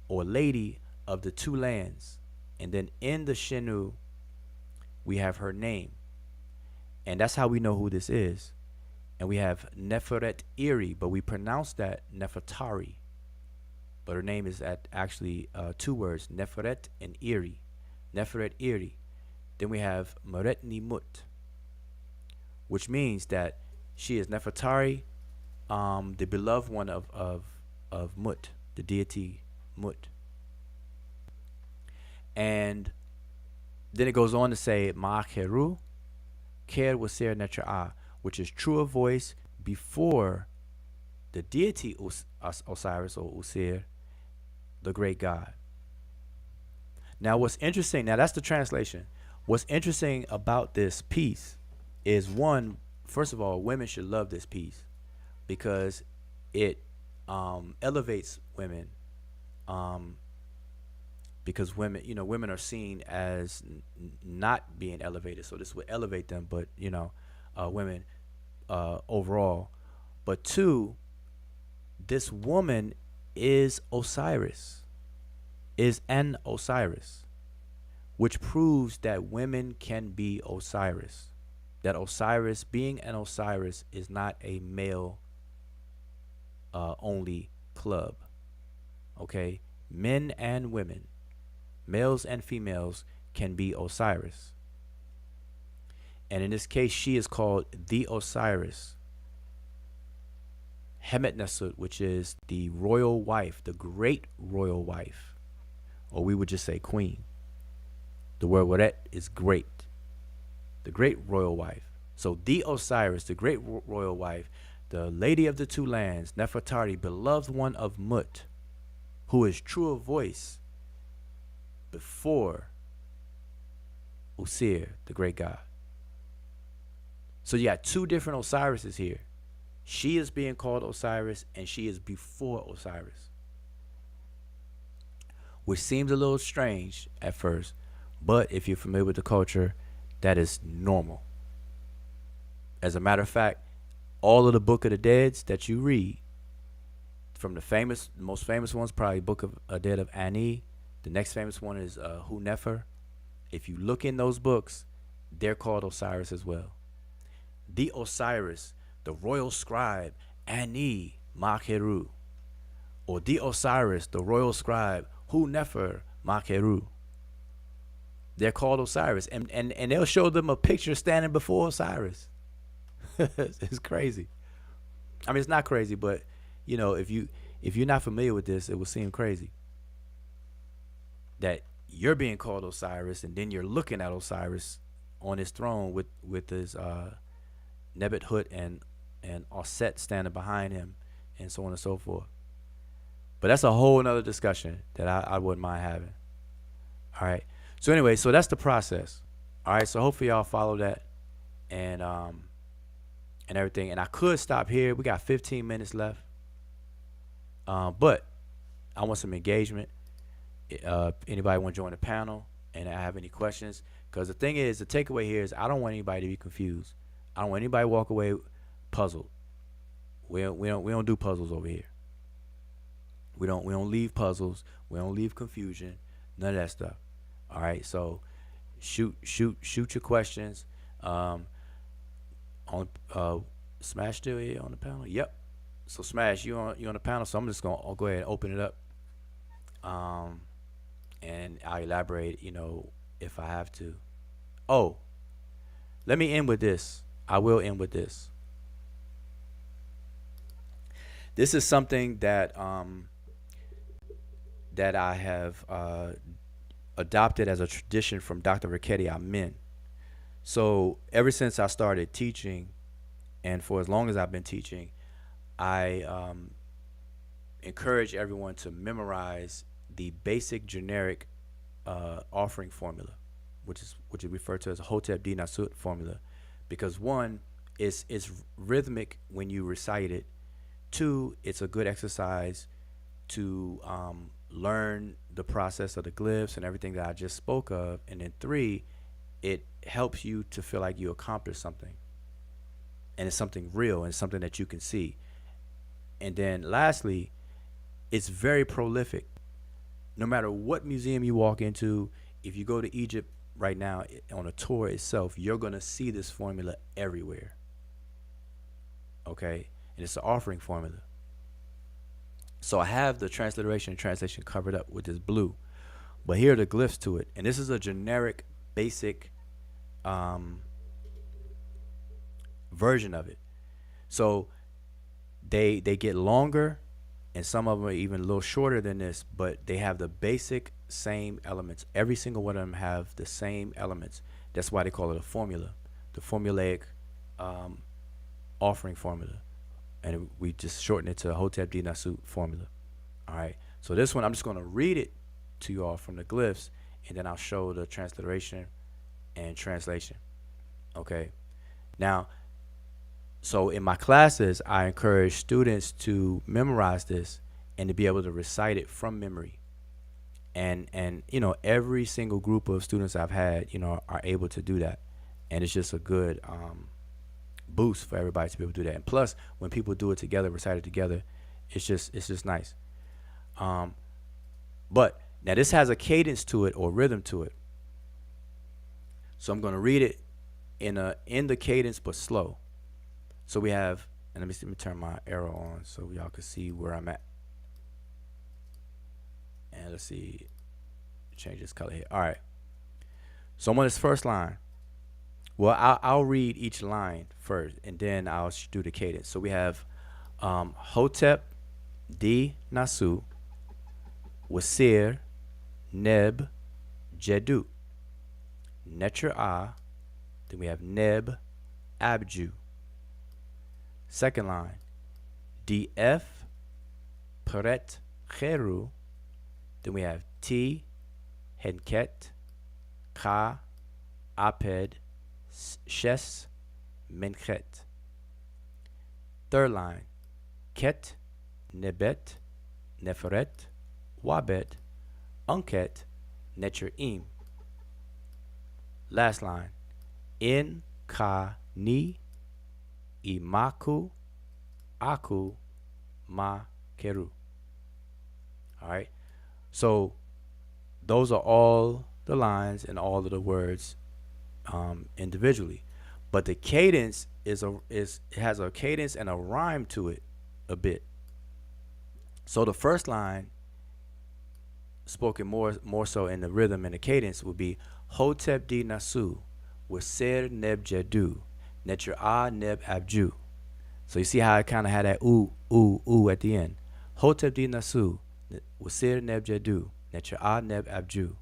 or lady of the two lands. And then in the Shenu, we have her name. And that's how we know who this is. And we have Neferet Iri, but we pronounce that Nefertari. But her name is actually 2 words, Neferet and Iri. Neferet Iri. Then we have Meret Nimut, which means that she is Nefertari, the beloved one of Mut, the deity Mut. And then it goes on to say Ma'acheru, Ker Waser Netcher A, which is true of voice before the deity Osiris or Usir, the great god. Now what's interesting, now that's the translation. What's interesting about this piece is, one, first of all, women should love this piece because it elevates women. Because women, women are seen as not being elevated, so this would elevate them. But women overall. But 2, this woman is Osiris, is an Osiris, which proves that women can be Osiris. That Osiris, being an Osiris, is not a male only club. Okay? Men and women, males and females, can be Osiris. And in this case, she is called the Osiris, Hemet Nesut, which is the royal wife, the great royal wife, or we would just say queen. The word waret is great, the great royal wife. So the Osiris, the great royal wife, the lady of the two lands, Nefertari, beloved one of Mut, who is true of voice before Usir, the great god. So you got 2 different Osirises here. She is being called Osiris, and she is before Osiris, which seems a little strange at first, but if you're familiar with the culture, that is normal. As a matter of fact, all of the Book of the Deads that you read, from the most famous ones, probably Book of Dead of Ani. The next famous one is Hu Nefer. If you look in those books, they're called Osiris as well. The Osiris, the royal scribe, Ani Makeru. Or the Osiris, the royal scribe, Hu Nefer Makeru. They're called Osiris. And they'll show them a picture standing before Osiris. It's crazy. I mean, it's not crazy, but if you're not familiar with this, it will seem crazy. that you're being called Osiris, and then you're looking at Osiris on his throne with his Nebet Hut and Osset standing behind him, and so on and so forth. But that's a whole nother discussion that I wouldn't mind having. All right. So anyway, so that's the process. All right. So hopefully y'all follow that and everything. And I could stop here. We got 15 minutes left. But I want some engagement. Anybody want to join the panel and I have any questions? Because the thing is, the takeaway here is I don't want anybody to be confused. I don't want anybody to walk away puzzled. We don't do puzzles over here. We don't leave puzzles. We don't leave confusion. None of that stuff. All right. So shoot your questions. On Smash still here on the panel. Yep. So Smash, you on the panel. So I'm just gonna go ahead and open it up. And I'll elaborate. If I have to. Oh, let me end with this. I will end with this. This is something that that I have adopted as a tradition from Dr. Riketti Amen. So ever since I started teaching, and for as long as I've been teaching, I encourage everyone to memorize the basic generic offering formula, which is referred to as a Hotep D Nasut formula, because one, it's rhythmic when you recite it. Two, it's a good exercise to learn the process of the glyphs and everything that I just spoke of. And then three, it helps you to feel like you accomplished something. And it's something real and something that you can see. And then lastly, it's very prolific. No matter what museum you walk into, if you go to Egypt right now on a tour itself, you're going to see this formula everywhere. Okay? And it's an offering formula. So I have the transliteration and translation covered up with this blue. But here are the glyphs to it. And this is a generic, basic version of it. So they get longer, and some of them are even a little shorter than this, but they have the basic same elements. Every single one of them have the same elements. That's why they call it a formula, the formulaic offering formula. And we just shorten it to Hotep D Nasut formula. All right. So this one, I'm just going to read it to you all from the glyphs, and then I'll show the transliteration and translation. Okay. Now, so in my classes, I encourage students to memorize this and to be able to recite it from memory. And every single group of students I've had, are able to do that. And it's just a good boost for everybody to be able to do that. And plus, when people do it together, recite it together, it's just nice. But now this has a cadence to it or rhythm to it. So I'm going to read it in the cadence but slow. So we have, and let me turn my arrow on so y'all can see where I'm at. And let's see, change this color here. All right. So I'm on this first line. Well, I'll read each line first, and then I'll do the cadence. So we have Hotep D Nasu Wasir Neb Jedu Netcher A. Then we have Neb Abju. Second line, DF Peret Cheru. Then we have T Henket Ka Aped Shes Menchet. Third line, Ket Nebet Neferet Wabet Unket Netcher Im. Last line, In Ka Ni Imaku Aku Ma Keru. All right. So those are all the lines and all of the words individually, but the cadence it has a cadence and a rhyme to it a bit. So the first line, spoken more so in the rhythm and the cadence, would be Hotep D Nasu Waser Neb Jedu Netcher A Neb Abju. So you see how I kind of had that ooh at the end. Hotep D Nasu Waser Neb Jedu Netcher A Neb Abju.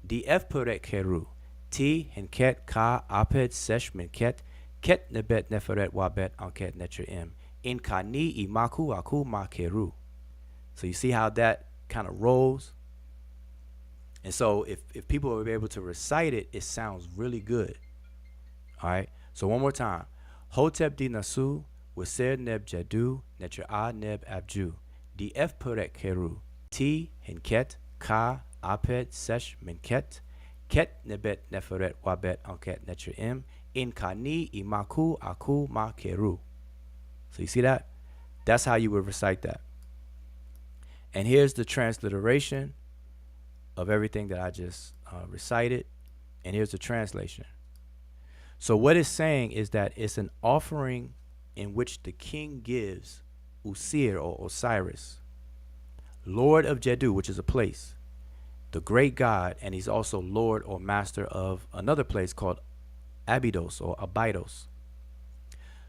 DF Puret Keru. T Henket Ka Apet Sesh Minket. Ket Nebet Neferet Wabet Anket Netcher M. In Kani Imaku Aku Ma Keru. So you see how that kind of rolls? And so if people are able to recite it, it sounds really good. All right. So one more time. Hotep di Nasu, Waser Neb Jadu, Netcher A Neb Abju. DF Puret Keru. T Hinket Ka Apet Sesh Minket. Ket Nebet Neferet Wabet Anket Netcher M. In Kani Imaku Aku Ma Keru. So you see that? That's how you would recite that. And here's the transliteration of everything that I just recited. And here's the translation. So what it's saying is that it's an offering in which the king gives Usir or Osiris, Lord of Jeddu, which is a place, the great god, and he's also Lord or master of another place called Abydos or Abydos,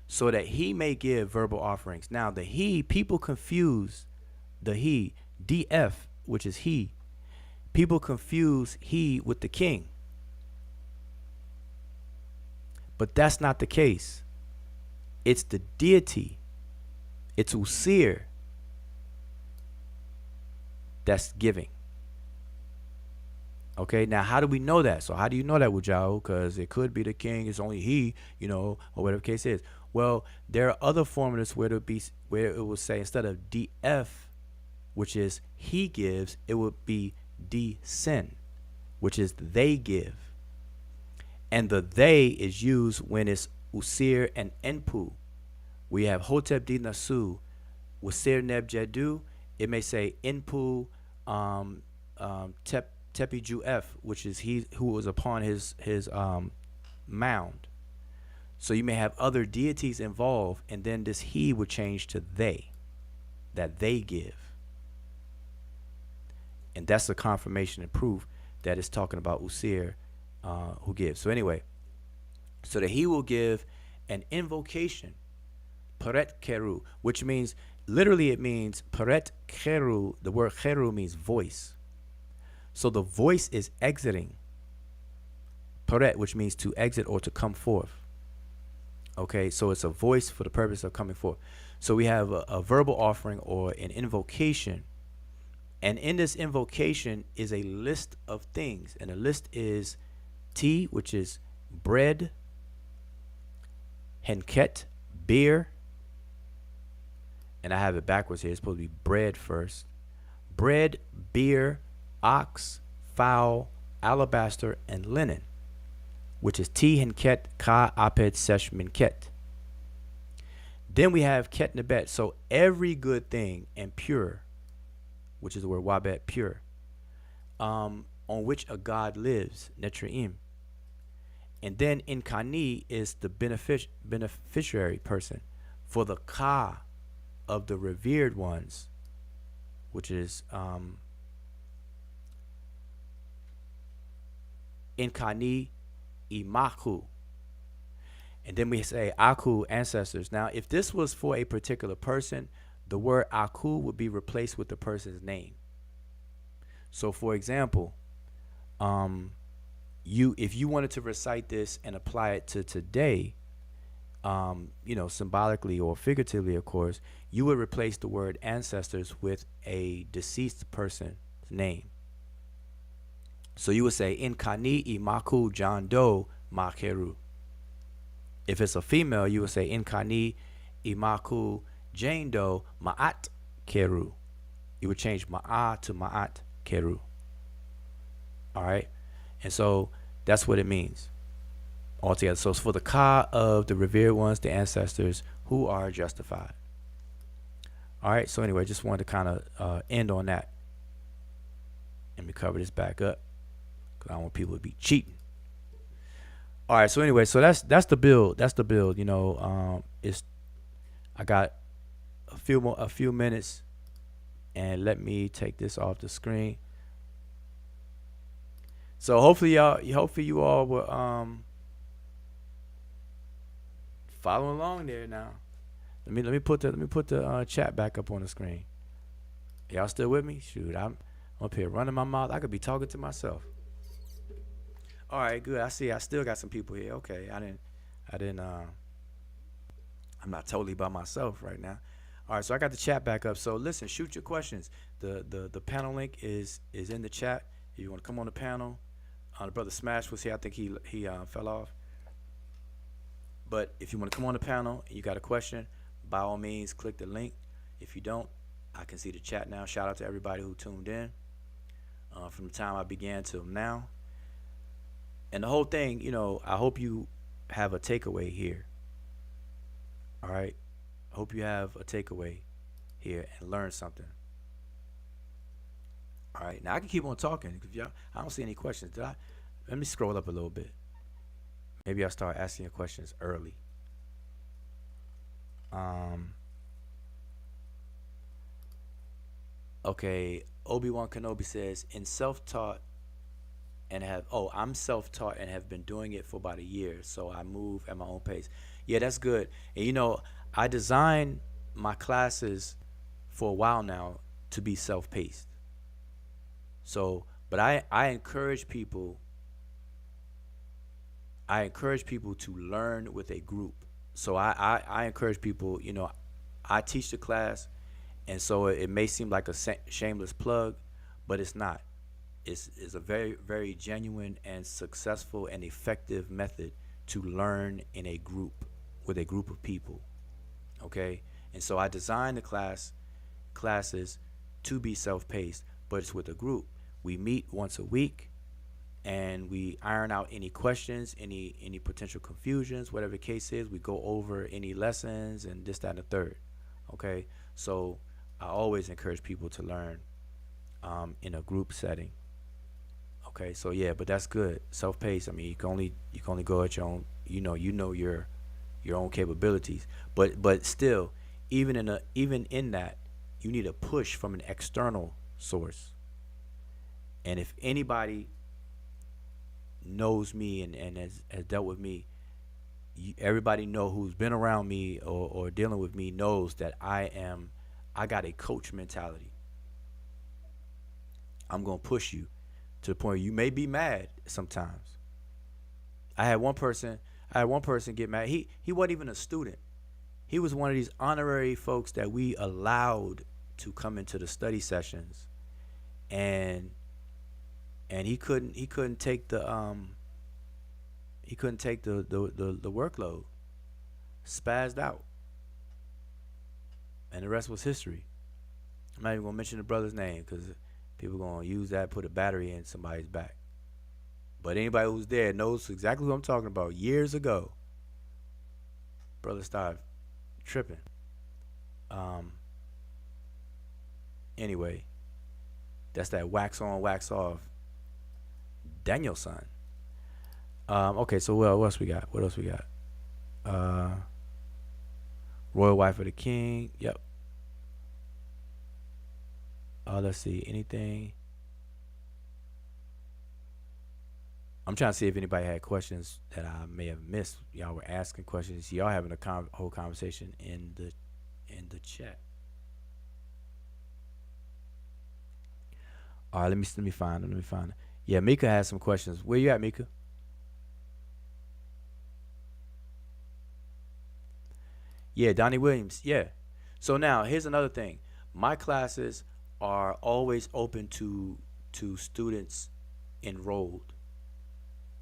so that he may give verbal offerings. Now the he, people confuse the he, DF, which is he. People confuse he with the king. But that's not the case. It's the deity. It's Usir that's giving. Okay, now how do we know that? So how do you know that, Wujao? Because it could be the king, it's only he, or whatever the case is. Well, there are other formulas where it will say instead of DF, which is he gives, it would be D sin, which is they give. And the they is used when it's Usir and Enpu. We have Hotep di Nasu, Usir Neb Jedu. It may say Enpu Tepi Ju F, which is he who was upon his mound. So you may have other deities involved, and then this he would change to they, that they give. And that's the confirmation and proof that it's talking about Usir who gives. So anyway, so that he will give an invocation, Paret Keru, which means, literally it means, Paret Keru, the word Keru means voice. So the voice is exiting. Paret, which means to exit or to come forth. Okay, so it's a voice for the purpose of coming forth. So we have a verbal offering or an invocation. And in this invocation is a list of things. And the list is tea, which is bread, henket, beer. And I have it backwards here. It's supposed to be bread first. Bread, beer, ox, fowl, alabaster, and linen, which is tea, henket, ka, apet, sesh, minket. Then we have ket nebet. So every good thing and pure, which is the word wabet, pure, on which a god lives, netriim. And then in kani is the beneficiary person for the ka of the revered ones, which is in kani imaku. And then we say aku, ancestors. Now, if this was for a particular person, the word aku would be replaced with the person's name. So, for example, if you wanted to recite this and apply it to today, symbolically or figuratively, of course, you would replace the word ancestors with a deceased person's name. So you would say, in kani imaku jando makeru. If it's a female, you would say, in kani imaku jando ma'at keru. You would change ma'a to ma'at keru. All right? And so that's what it means altogether. So it's for the ka of the revered ones, the ancestors who are justified. All right? So anyway, just wanted to kind of end on that. Let me cover this back up, because I don't want people to be cheating. All right, so anyway, so that's the build. That's the build. It's I got a few minutes, and let me take this off the screen. So hopefully you all will follow along there now. Let me put the chat back up on the screen. Y'all still with me? Shoot, I'm up here running my mouth. I could be talking to myself. All right, good. I see. I still got some people here. Okay, I didn't. I'm not totally by myself right now. All right, so I got the chat back up. So listen, shoot your questions. The panel link is in the chat. If you want to come on the panel, the brother Smash was here. I think he fell off. But if you want to come on the panel and you got a question, by all means, click the link. If you don't, I can see the chat now. Shout out to everybody who tuned in from the time I began till now. And the whole thing, I hope you have a takeaway here. All right. I hope you have a takeaway here and learn something. All right. Now I can keep on talking. If y'all, I don't see any questions. Did I? Let me scroll up a little bit. Maybe I'll start asking you questions early. Um. Okay. Obi-Wan Kenobi says, in self-taught I'm self-taught and have been doing it for about a year, so I move at my own pace. Yeah, that's good. And I design my classes for a while now to be self-paced. So, but I encourage people to learn with a group. So I encourage people, I teach the class, and so it may seem like a shameless plug, but it's not. It's a very, very genuine and successful and effective method to learn in a group with a group of people. Okay, and so I designed the classes to be self-paced, but it's with a group. We meet once a week, and we iron out any questions, any potential confusions, whatever the case is. We go over any lessons and this, that, and the third. Okay, so I always encourage people to learn in a group setting. Okay, so yeah, but that's good. Self-paced. I mean, you can only go at your own. You know your own capabilities. But still, even in that, you need a push from an external source. And if anybody knows me and has dealt with me, everybody know who's been around me or dealing with me knows that I got a coach mentality. I'm gonna push you to the point where you may be mad sometimes. I had one person I had one person get mad. He wasn't even a student. He was one of these honorary folks that we allowed to come into the study sessions, and he couldn't take the workload. Spazzed out, and the rest was history. I'm not even gonna mention the brother's name because people gonna use that, put a battery in somebody's back. But anybody who's there knows exactly what I'm talking about. Years ago, brother started tripping. Um. Anyway, that's that wax on, wax off. Danielson. Okay, so what else we got? What else we got? Uh, Royal Wife of the King. Yep. Let's see. Anything? I'm trying to see if anybody had questions that I may have missed. Y'all were asking questions. Y'all having a whole conversation in the chat. All right, let me find it. Let me find it. Yeah, Mika has some questions. Where you at, Mika? Yeah, Donnie Williams. Yeah. So now here's another thing. My classes are always open to students enrolled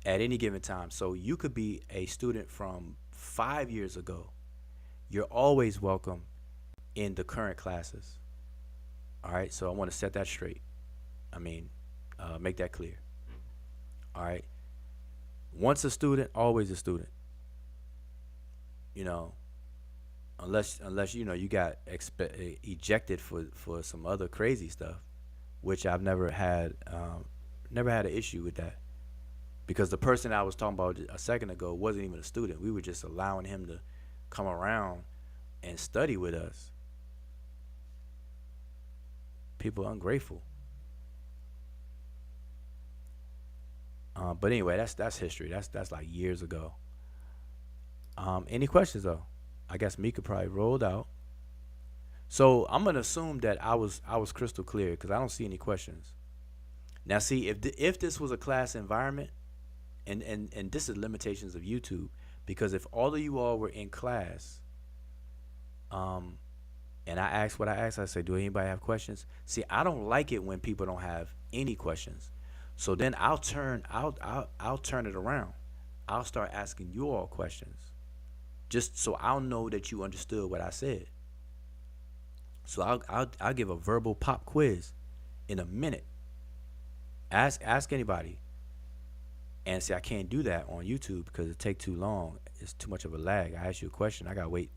at any given time. So you could be a student from 5 years ago. You're always welcome in the current classes. All right. So I want to set that straight. I mean, make that clear. All right. Once a student, always a student. You know, unless you got ejected for some other crazy stuff, which I've never had an issue with that because the person I was talking about a second ago wasn't even a student. We were just allowing him to come around and study with us. People ungrateful. But anyway, that's history. That's like years ago. Any questions though? I guess Mika probably rolled out. So I'm gonna assume that I was crystal clear because I don't see any questions. Now, see, if this was a class environment, and this is limitations of YouTube, because if all of you all were in class, um, and I asked what I asked, I said, "Do anybody have questions?" See, I don't like it when people don't have any questions. So then I'll turn it around. I'll start asking you all questions, just so I'll know that you understood what I said. So I'll give a verbal pop quiz in a minute. Ask anybody. And see, I can't do that on YouTube because it take too long. It's too much of a lag. I ask you a question, I gotta wait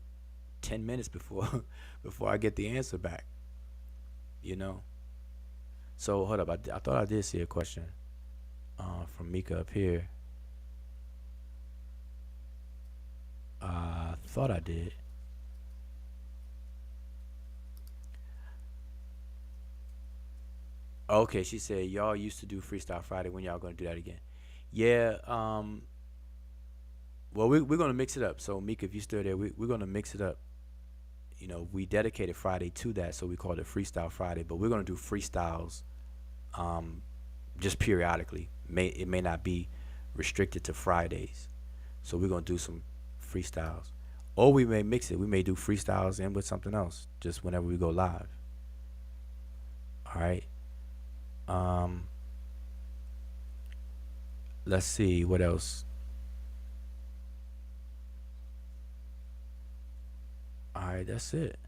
10 minutes before before I get the answer back. You know. So hold up, I thought I did see a question from Mika up here. I thought I did. Okay, she said y'all used to do Freestyle Friday. When y'all gonna do that again? Yeah. Well, we're gonna mix it up. So Mika, if you still there, we're gonna mix it up. We dedicated Friday to that, so we called it Freestyle Friday. But we're gonna do freestyles, um, just periodically. It may not be restricted to Fridays. So we're gonna do some freestyles, or we may mix it. We may do freestyles and with something else, just whenever we go live. All right. Um, let's see what else. All right, that's it.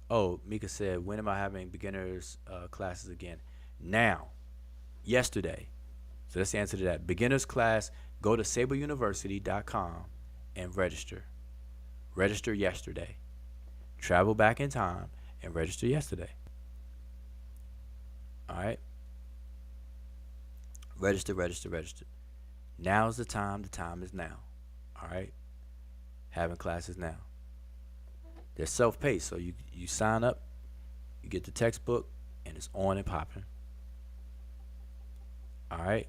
Oh, Mika said, when am I having beginners classes again? Now, yesterday. So let's answer to that. Beginners class, go to sableuniversity.com and register. Register yesterday. Travel back in time and register yesterday. All right? Register, register, register. Now's the time. The time is now. All right? Having classes now. They're self-paced, so you sign up, you get the textbook, and it's on and popping. All right?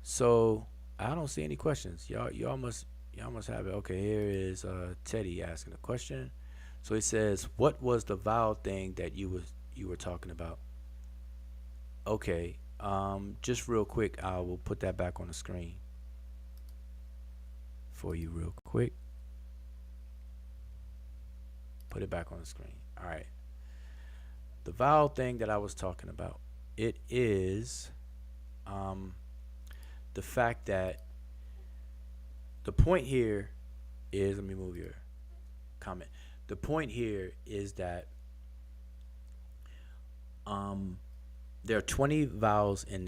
So I don't see any questions. Y'all must have it. Okay, here is Teddy asking a question. So he says, "What was the vowel thing that you were talking about?" Okay, just real quick, I will put that back on the screen for you real quick. Put it back on the screen. All right. The vowel thing that I was talking about. It is um, the fact that the point here is, let me move your comment. The point here is that um, there are 20 vowels in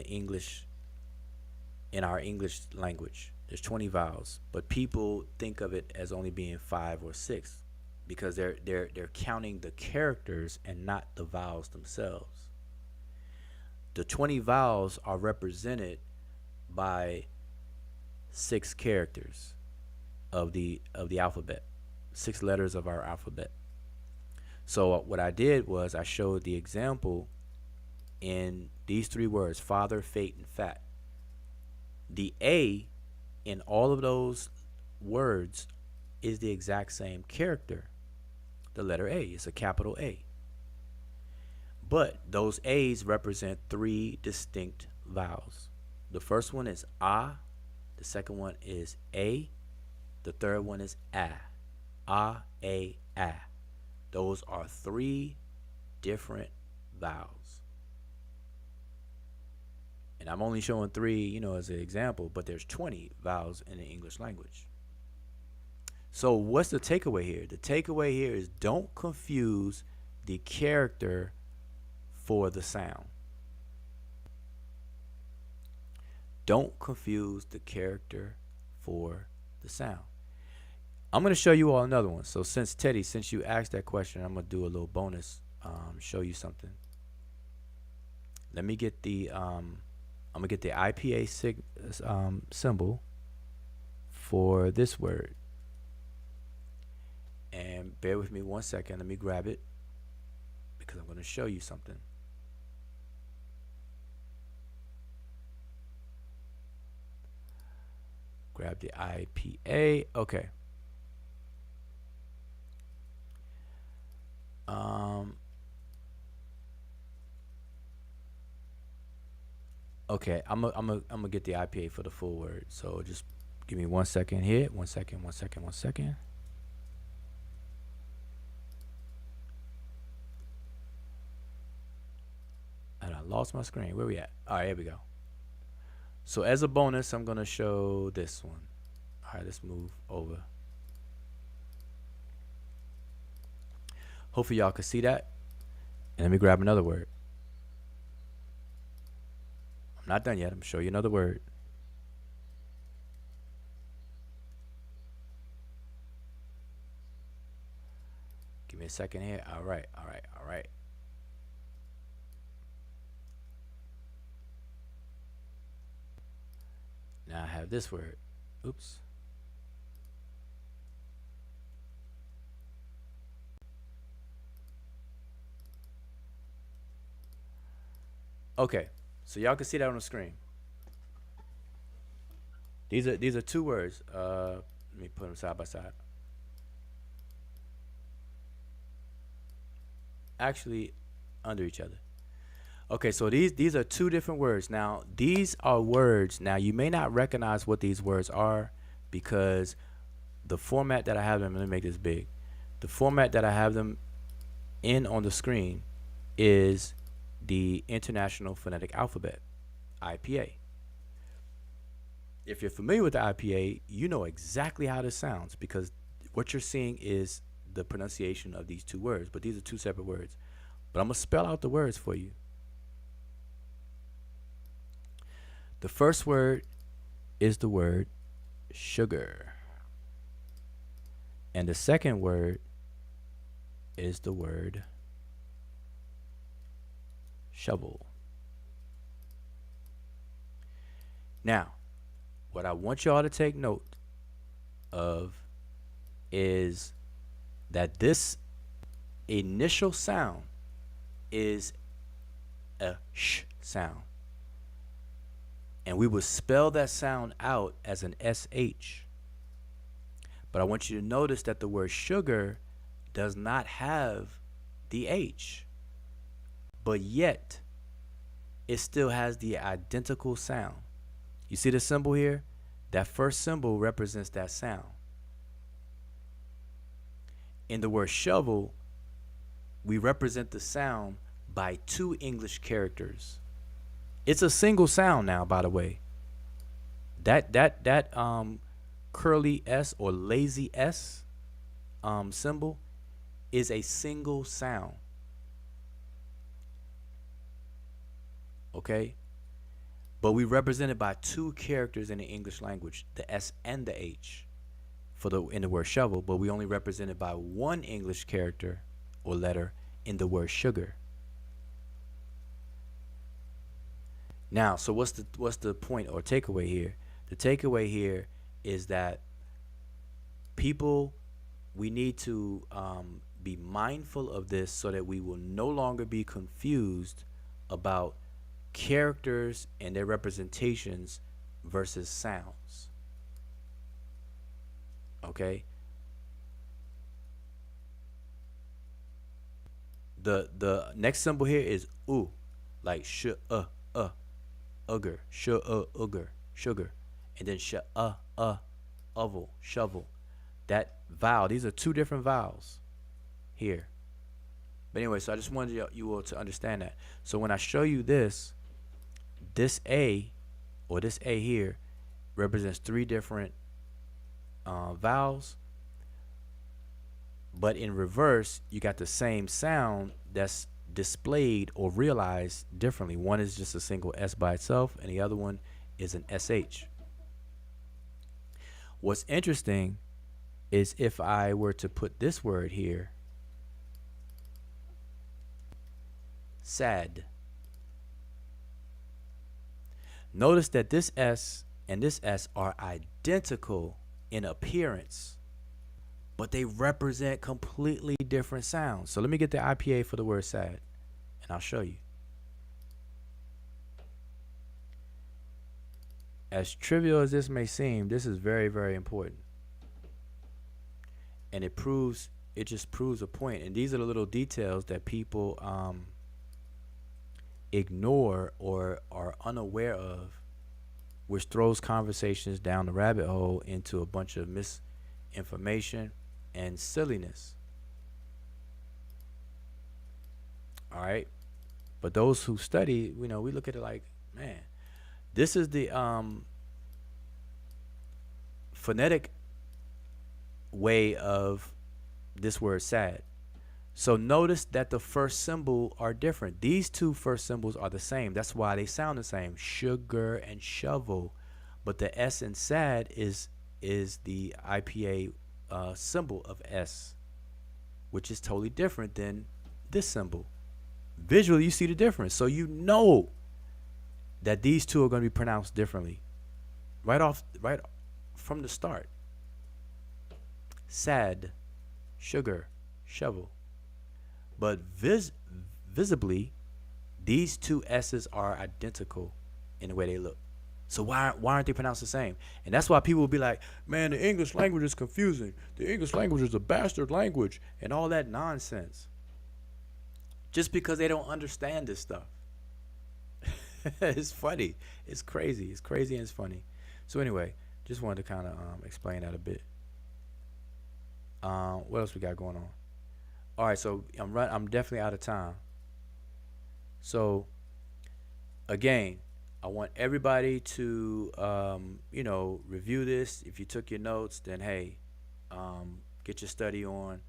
our English language. There's 20 vowels, but people think of it as only being 5 or 6 because they're counting the characters and not the vowels themselves. The 20 vowels are represented by 6 characters of the alphabet, 6 letters of our alphabet. So what I did was I showed the example in these 3 words: father, fate, and fat. The A in all of those words is the exact same character. The letter A is a capital A. But those A's represent 3 distinct vowels. The first one is ah, the second one is a, the third one is ah. Ah, a, ah. Those are 3 different vowels. And I'm only showing 3, as an example, but there's 20 vowels in the English language. So what's the takeaway here? The takeaway here is don't confuse the character for the sound. Don't confuse the character for the sound. I'm going to show you all another one. So since you asked that question, I'm going to do a little bonus, show you something. Let me get I'm going to get the IPA symbol for this word. And bear with me 1 second. Let me grab it because I'm going to show you something. Grab the IPA. Okay. Um, Okay, I'm gonna get the IPA for the full word. So just give me 1 second here. 1 second. 1 second. 1 second. And I lost my screen. Where we at? All right, here we go. So as a bonus, I'm gonna show this one. All right, let's move over. Hopefully y'all can see that. And let me grab another word. I'm not done yet. I'm gonna show you another word. Give me a second here. All right, all right, all right. Now I have this word. Oops. Okay, so y'all can see that on the screen. These are two words. Let me put them side by side. Actually, under each other. Okay, so these are two different words. Now, these are words. Now, you may not recognize what these words are because the format that I have them, let me make this big. The format that I have them in on the screen is the International Phonetic Alphabet, IPA. If you're familiar with the IPA, you know exactly how this sounds because what you're seeing is the pronunciation of these two words, but these are two separate words. But I'm going to spell out the words for you. The first word is the word sugar. And the second word is the word shovel. Now, what I want y'all to take note of is that this initial sound is a sh sound. And we will spell that sound out as an SH. But I want you to notice that the word sugar does not have the H. But yet, it still has the identical sound. You see the symbol here? That first symbol represents that sound. In the word shovel, we represent the sound by two English characters. It's a single sound now, by the way. That curly S or lazy S symbol is a single sound. Okay? But we represent it by two characters in the English language, the S and the H in the word shovel, but we only represent it by one English character or letter in the word sugar. Now, so what's the point or takeaway here? The takeaway here is that we need to be mindful of this so that we will no longer be confused about characters and their representations versus sounds. Okay? The next symbol here is u, like sh ugger, ugger, sugar, and then oval, shovel. That vowel, these are two different vowels here. But anyway, so I just wanted you all to understand that. So when I show you this A or this A here represents three different vowels, but in reverse, you got the same sound that's displayed or realized differently. One is just a single S by itself, and the other one is an SH. What's interesting is if I were to put this word here, sad. Notice that this S and this S are identical in appearance, but they represent completely different sounds. So let me get the IPA for the word sad, and I'll show you. As trivial as this may seem, this is very, very important. And it just proves a point. And these are the little details that people ignore or are unaware of, which throws conversations down the rabbit hole into a bunch of misinformation and silliness. All right. But those who study, we look at it like, man, this is the phonetic way of this word sad. So notice that the first symbol are different. These two first symbols are the same. That's why they sound the same, sugar and shovel. But the S in sad is the IPA symbol of S, which is totally different than this symbol. Visually, you see the difference. So you know that these two are going to be pronounced differently right from the start. Sad, sugar, shovel. But visibly, these two S's are identical in the way they look. So why aren't they pronounced the same? And that's why people will be like, man, the English language is confusing. The English language is a bastard language and all that nonsense. Just because they don't understand this stuff. It's funny. It's crazy. It's crazy and it's funny. So anyway, just wanted to kind of explain that a bit. What else we got going on? All right, so I'm definitely out of time. So again, I want everybody to review this. If you took your notes, then hey, get your study on.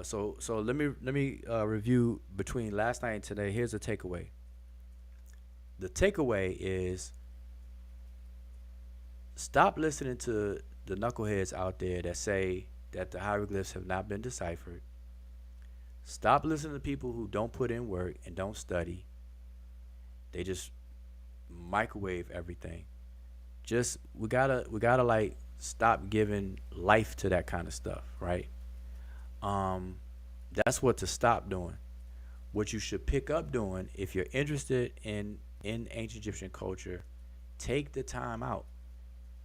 So let me review between last night and today. Here's the takeaway. The takeaway is stop listening to the knuckleheads out there that say that the hieroglyphs have not been deciphered. Stop listening to people who don't put in work and don't study. They just microwave everything. Just we gotta like stop giving life to that kind of stuff, right? Um, that's what to stop doing. What you should pick up doing if you're interested in ancient Egyptian culture, take the time out.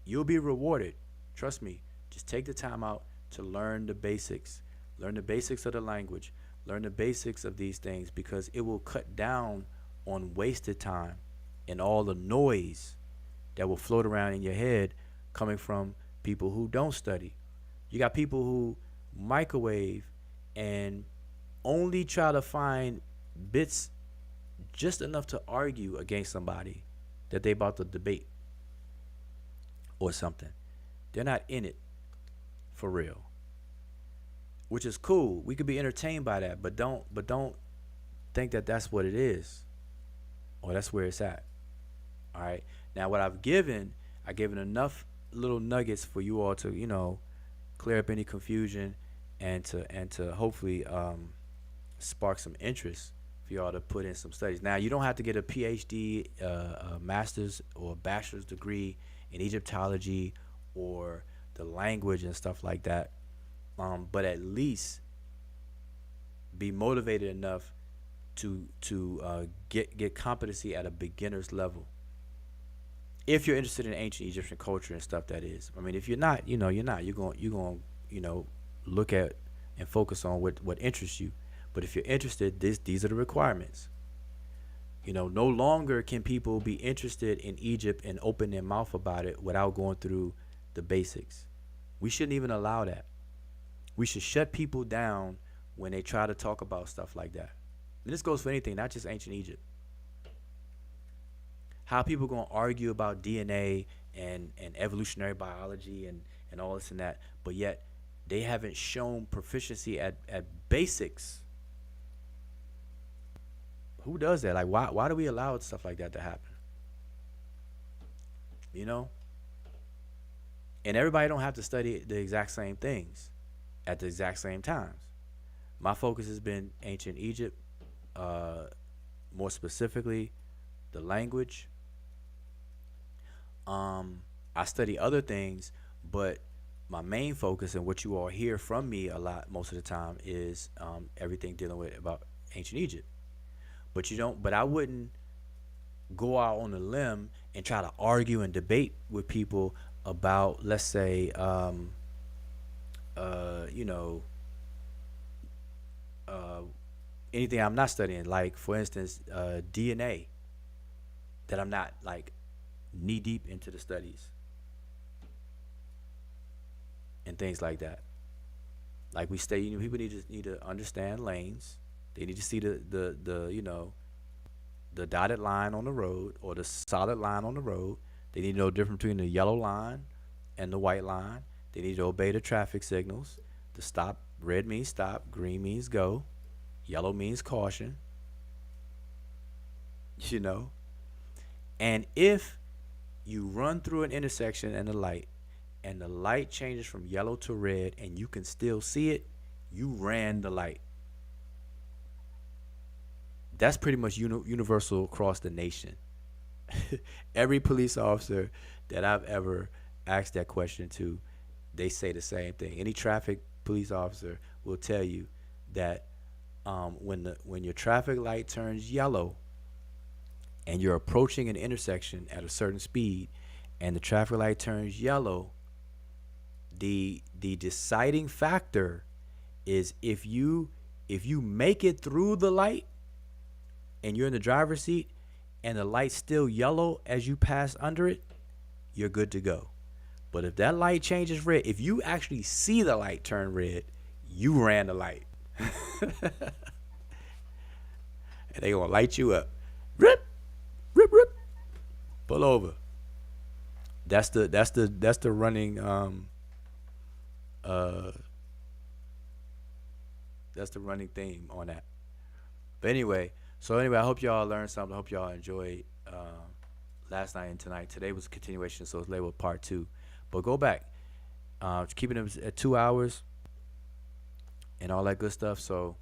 You'll be rewarded. Trust me. Just take the time out to learn the basics. Learn the basics of the language. Learn the basics of these things because it will cut down on wasted time and all the noise that will float around in your head coming from people who don't study. You got people who microwave and only try to find bits just enough to argue against somebody that they about to debate or something. They're not in it for real, which is cool. We could be entertained by that, but don't think that that's what it is or that's where it's at. All right. Now, what I've given enough little nuggets for you all to clear up any confusion and to hopefully spark some interest for y'all to put in some studies. Now, you don't have to get a PhD, a master's or a bachelor's degree in Egyptology or the language and stuff like that. But at least be motivated enough to get competency at a beginner's level. If you're interested in ancient Egyptian culture and stuff, that is. I mean, if you're not, you're not. You're going look at and focus on what interests you. But if you're interested, these are the requirements. No longer can people be interested in Egypt and open their mouth about it without going through the basics. We shouldn't even allow that. We should shut people down when they try to talk about stuff like that. And this goes for anything, not just ancient Egypt. How people gonna argue about DNA and evolutionary biology and all this and that, but yet they haven't shown proficiency at basics. Who does that? Like why do we allow stuff like that to happen? You know? And everybody don't have to study the exact same things at the exact same times. My focus has been ancient Egypt, uh, more specifically the language. I study other things, but my main focus and what you all hear from me a lot most of the time is everything dealing with about ancient Egypt. But you don't. But I wouldn't go out on a limb and try to argue and debate with people about, let's say, uh, you know, uh, anything I'm not studying, like for instance, DNA, that I'm not like knee deep into the studies and things like that. Like we stay, people need to understand lanes. They need to see the dotted line on the road or the solid line on the road. They need to know the difference between the yellow line and the white line. They need to obey the traffic signals. The stop, red means stop, green means go, yellow means caution, you know. And if you run through an intersection and the light changes from yellow to red and you can still see it, you ran the light. That's pretty much universal across the nation. Every police officer that I've ever asked that question to, they say the same thing. Any traffic police officer will tell you that when your traffic light turns yellow and you're approaching an intersection at a certain speed, and the traffic light turns yellow, the deciding factor is if you make it through the light and you're in the driver's seat and the light's still yellow as you pass under it, you're good to go. But if that light changes red, if you actually see the light turn red, you ran the light. And they gonna light you up. Rip, rip, rip. Pull over. That's the running uh that's the running theme on that. But anyway, I hope y'all learned something. I hope y'all enjoyed last night and tonight. Today was a continuation, so it's labeled part two. But go back, keeping it at 2 hours and all that good stuff. So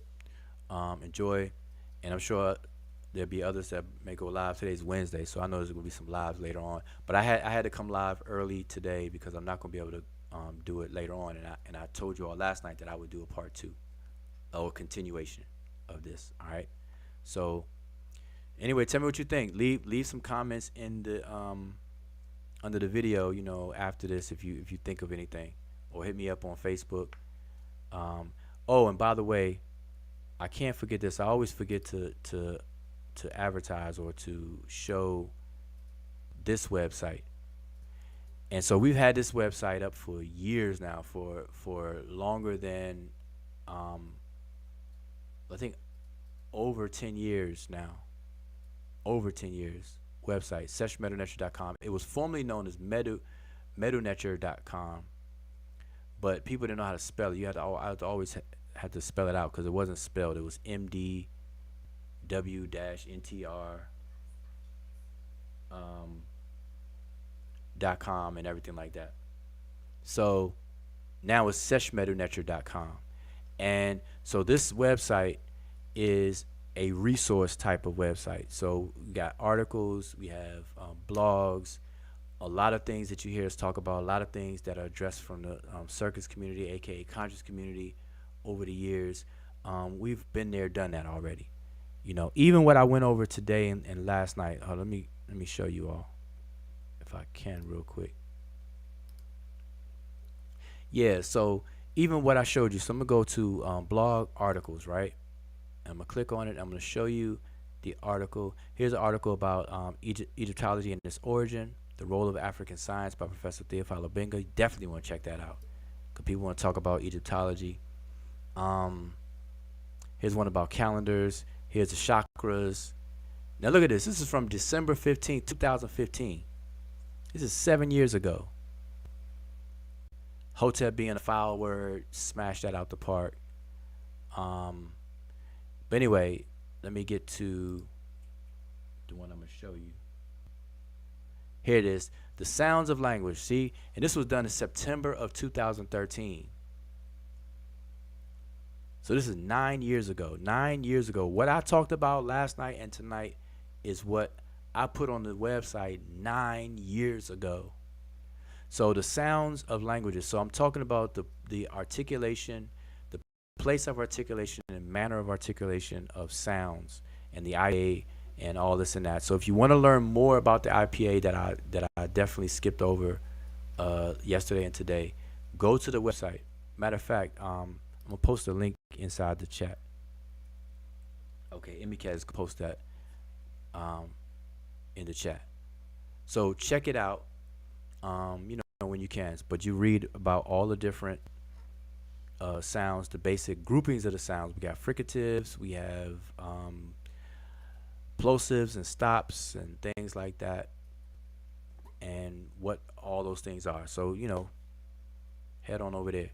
enjoy, and I'm sure there'll be others that may go live. Today's Wednesday, so I know there's gonna be some lives later on. But I had to come live early today because I'm not gonna be able to do it later on. And I told you all last night that I would do a part two or continuation of this. All right. So anyway, tell me what you think. Leave some comments in the under the video. After this, if you think of anything, or hit me up on Facebook. Oh, and by the way, I can't forget this. I always forget to advertise or to show this website. And so we've had this website up for years now, for longer than I think over 10 years now. Over 10 years. Website, seshmedunetcher.com. It was formerly known as medunetcher.com, but people didn't know how to spell it. I had to always had to spell it out because it wasn't spelled. It was MDW-NTR .com and everything like that. So now it's seshmedunetcher.com. And so this website is a resource type of website. So we got articles, we have blogs, a lot of things that you hear us talk about, a lot of things that are addressed from the circus community, aka conscious community, over the years. We've been there, done that already. Even what I went over today and last night. Let me show you all if I can real quick. Yeah, so even what I showed you. So I'm gonna go to blog articles, right? I'm gonna click on it. I'm gonna show you the article. Here's an article about Egyptology and its origin, the role of African science by Professor Theophilo Benga. You definitely want to check that out because people want to talk about Egyptology. Here's one about calendars. Here's the chakras. Now look at this. This is from December 15th, 2015. This is 7 years ago. Hotep being a foul word, smash that out the park. But anyway, let me get to the one I'm going to show you. Here it is. The sounds of language. See? And this was done in September of 2013. So this is 9 years ago. 9 years ago. What I talked about last night and tonight is what I put on the website 9 years ago. So the sounds of languages. So I'm talking about the articulation, the place of articulation and manner of articulation of sounds and the IPA and all this and that. So if you want to learn more about the IPA that I definitely skipped over yesterday and today, go to the website. Matter of fact, I'm gonna post a link inside the chat. Okay, Emicat is post that um, in the chat. So check it out. When you can. But you read about all the different sounds, the basic groupings of the sounds. We got fricatives, we have plosives and stops and things like that, and what all those things are. So head on over there.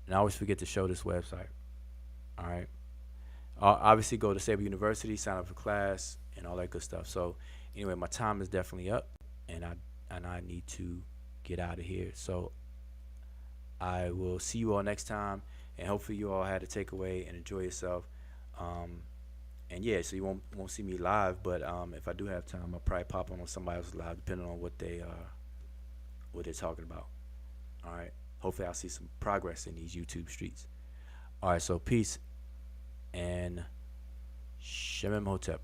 And I always forget to show this website. All right. Obviously, go to Sabre University, sign up for class, and all that good stuff. So, anyway, my time is definitely up, and I need to get out of here. So, I will see you all next time, and hopefully, you all had a takeaway and enjoy yourself. Um, and yeah, so you won't see me live, but if I do have time, I'll probably pop on somebody else's live, depending on what they're talking about. All right. Hopefully, I'll see some progress in these YouTube streets. All right. So, peace and Shemem Hotep.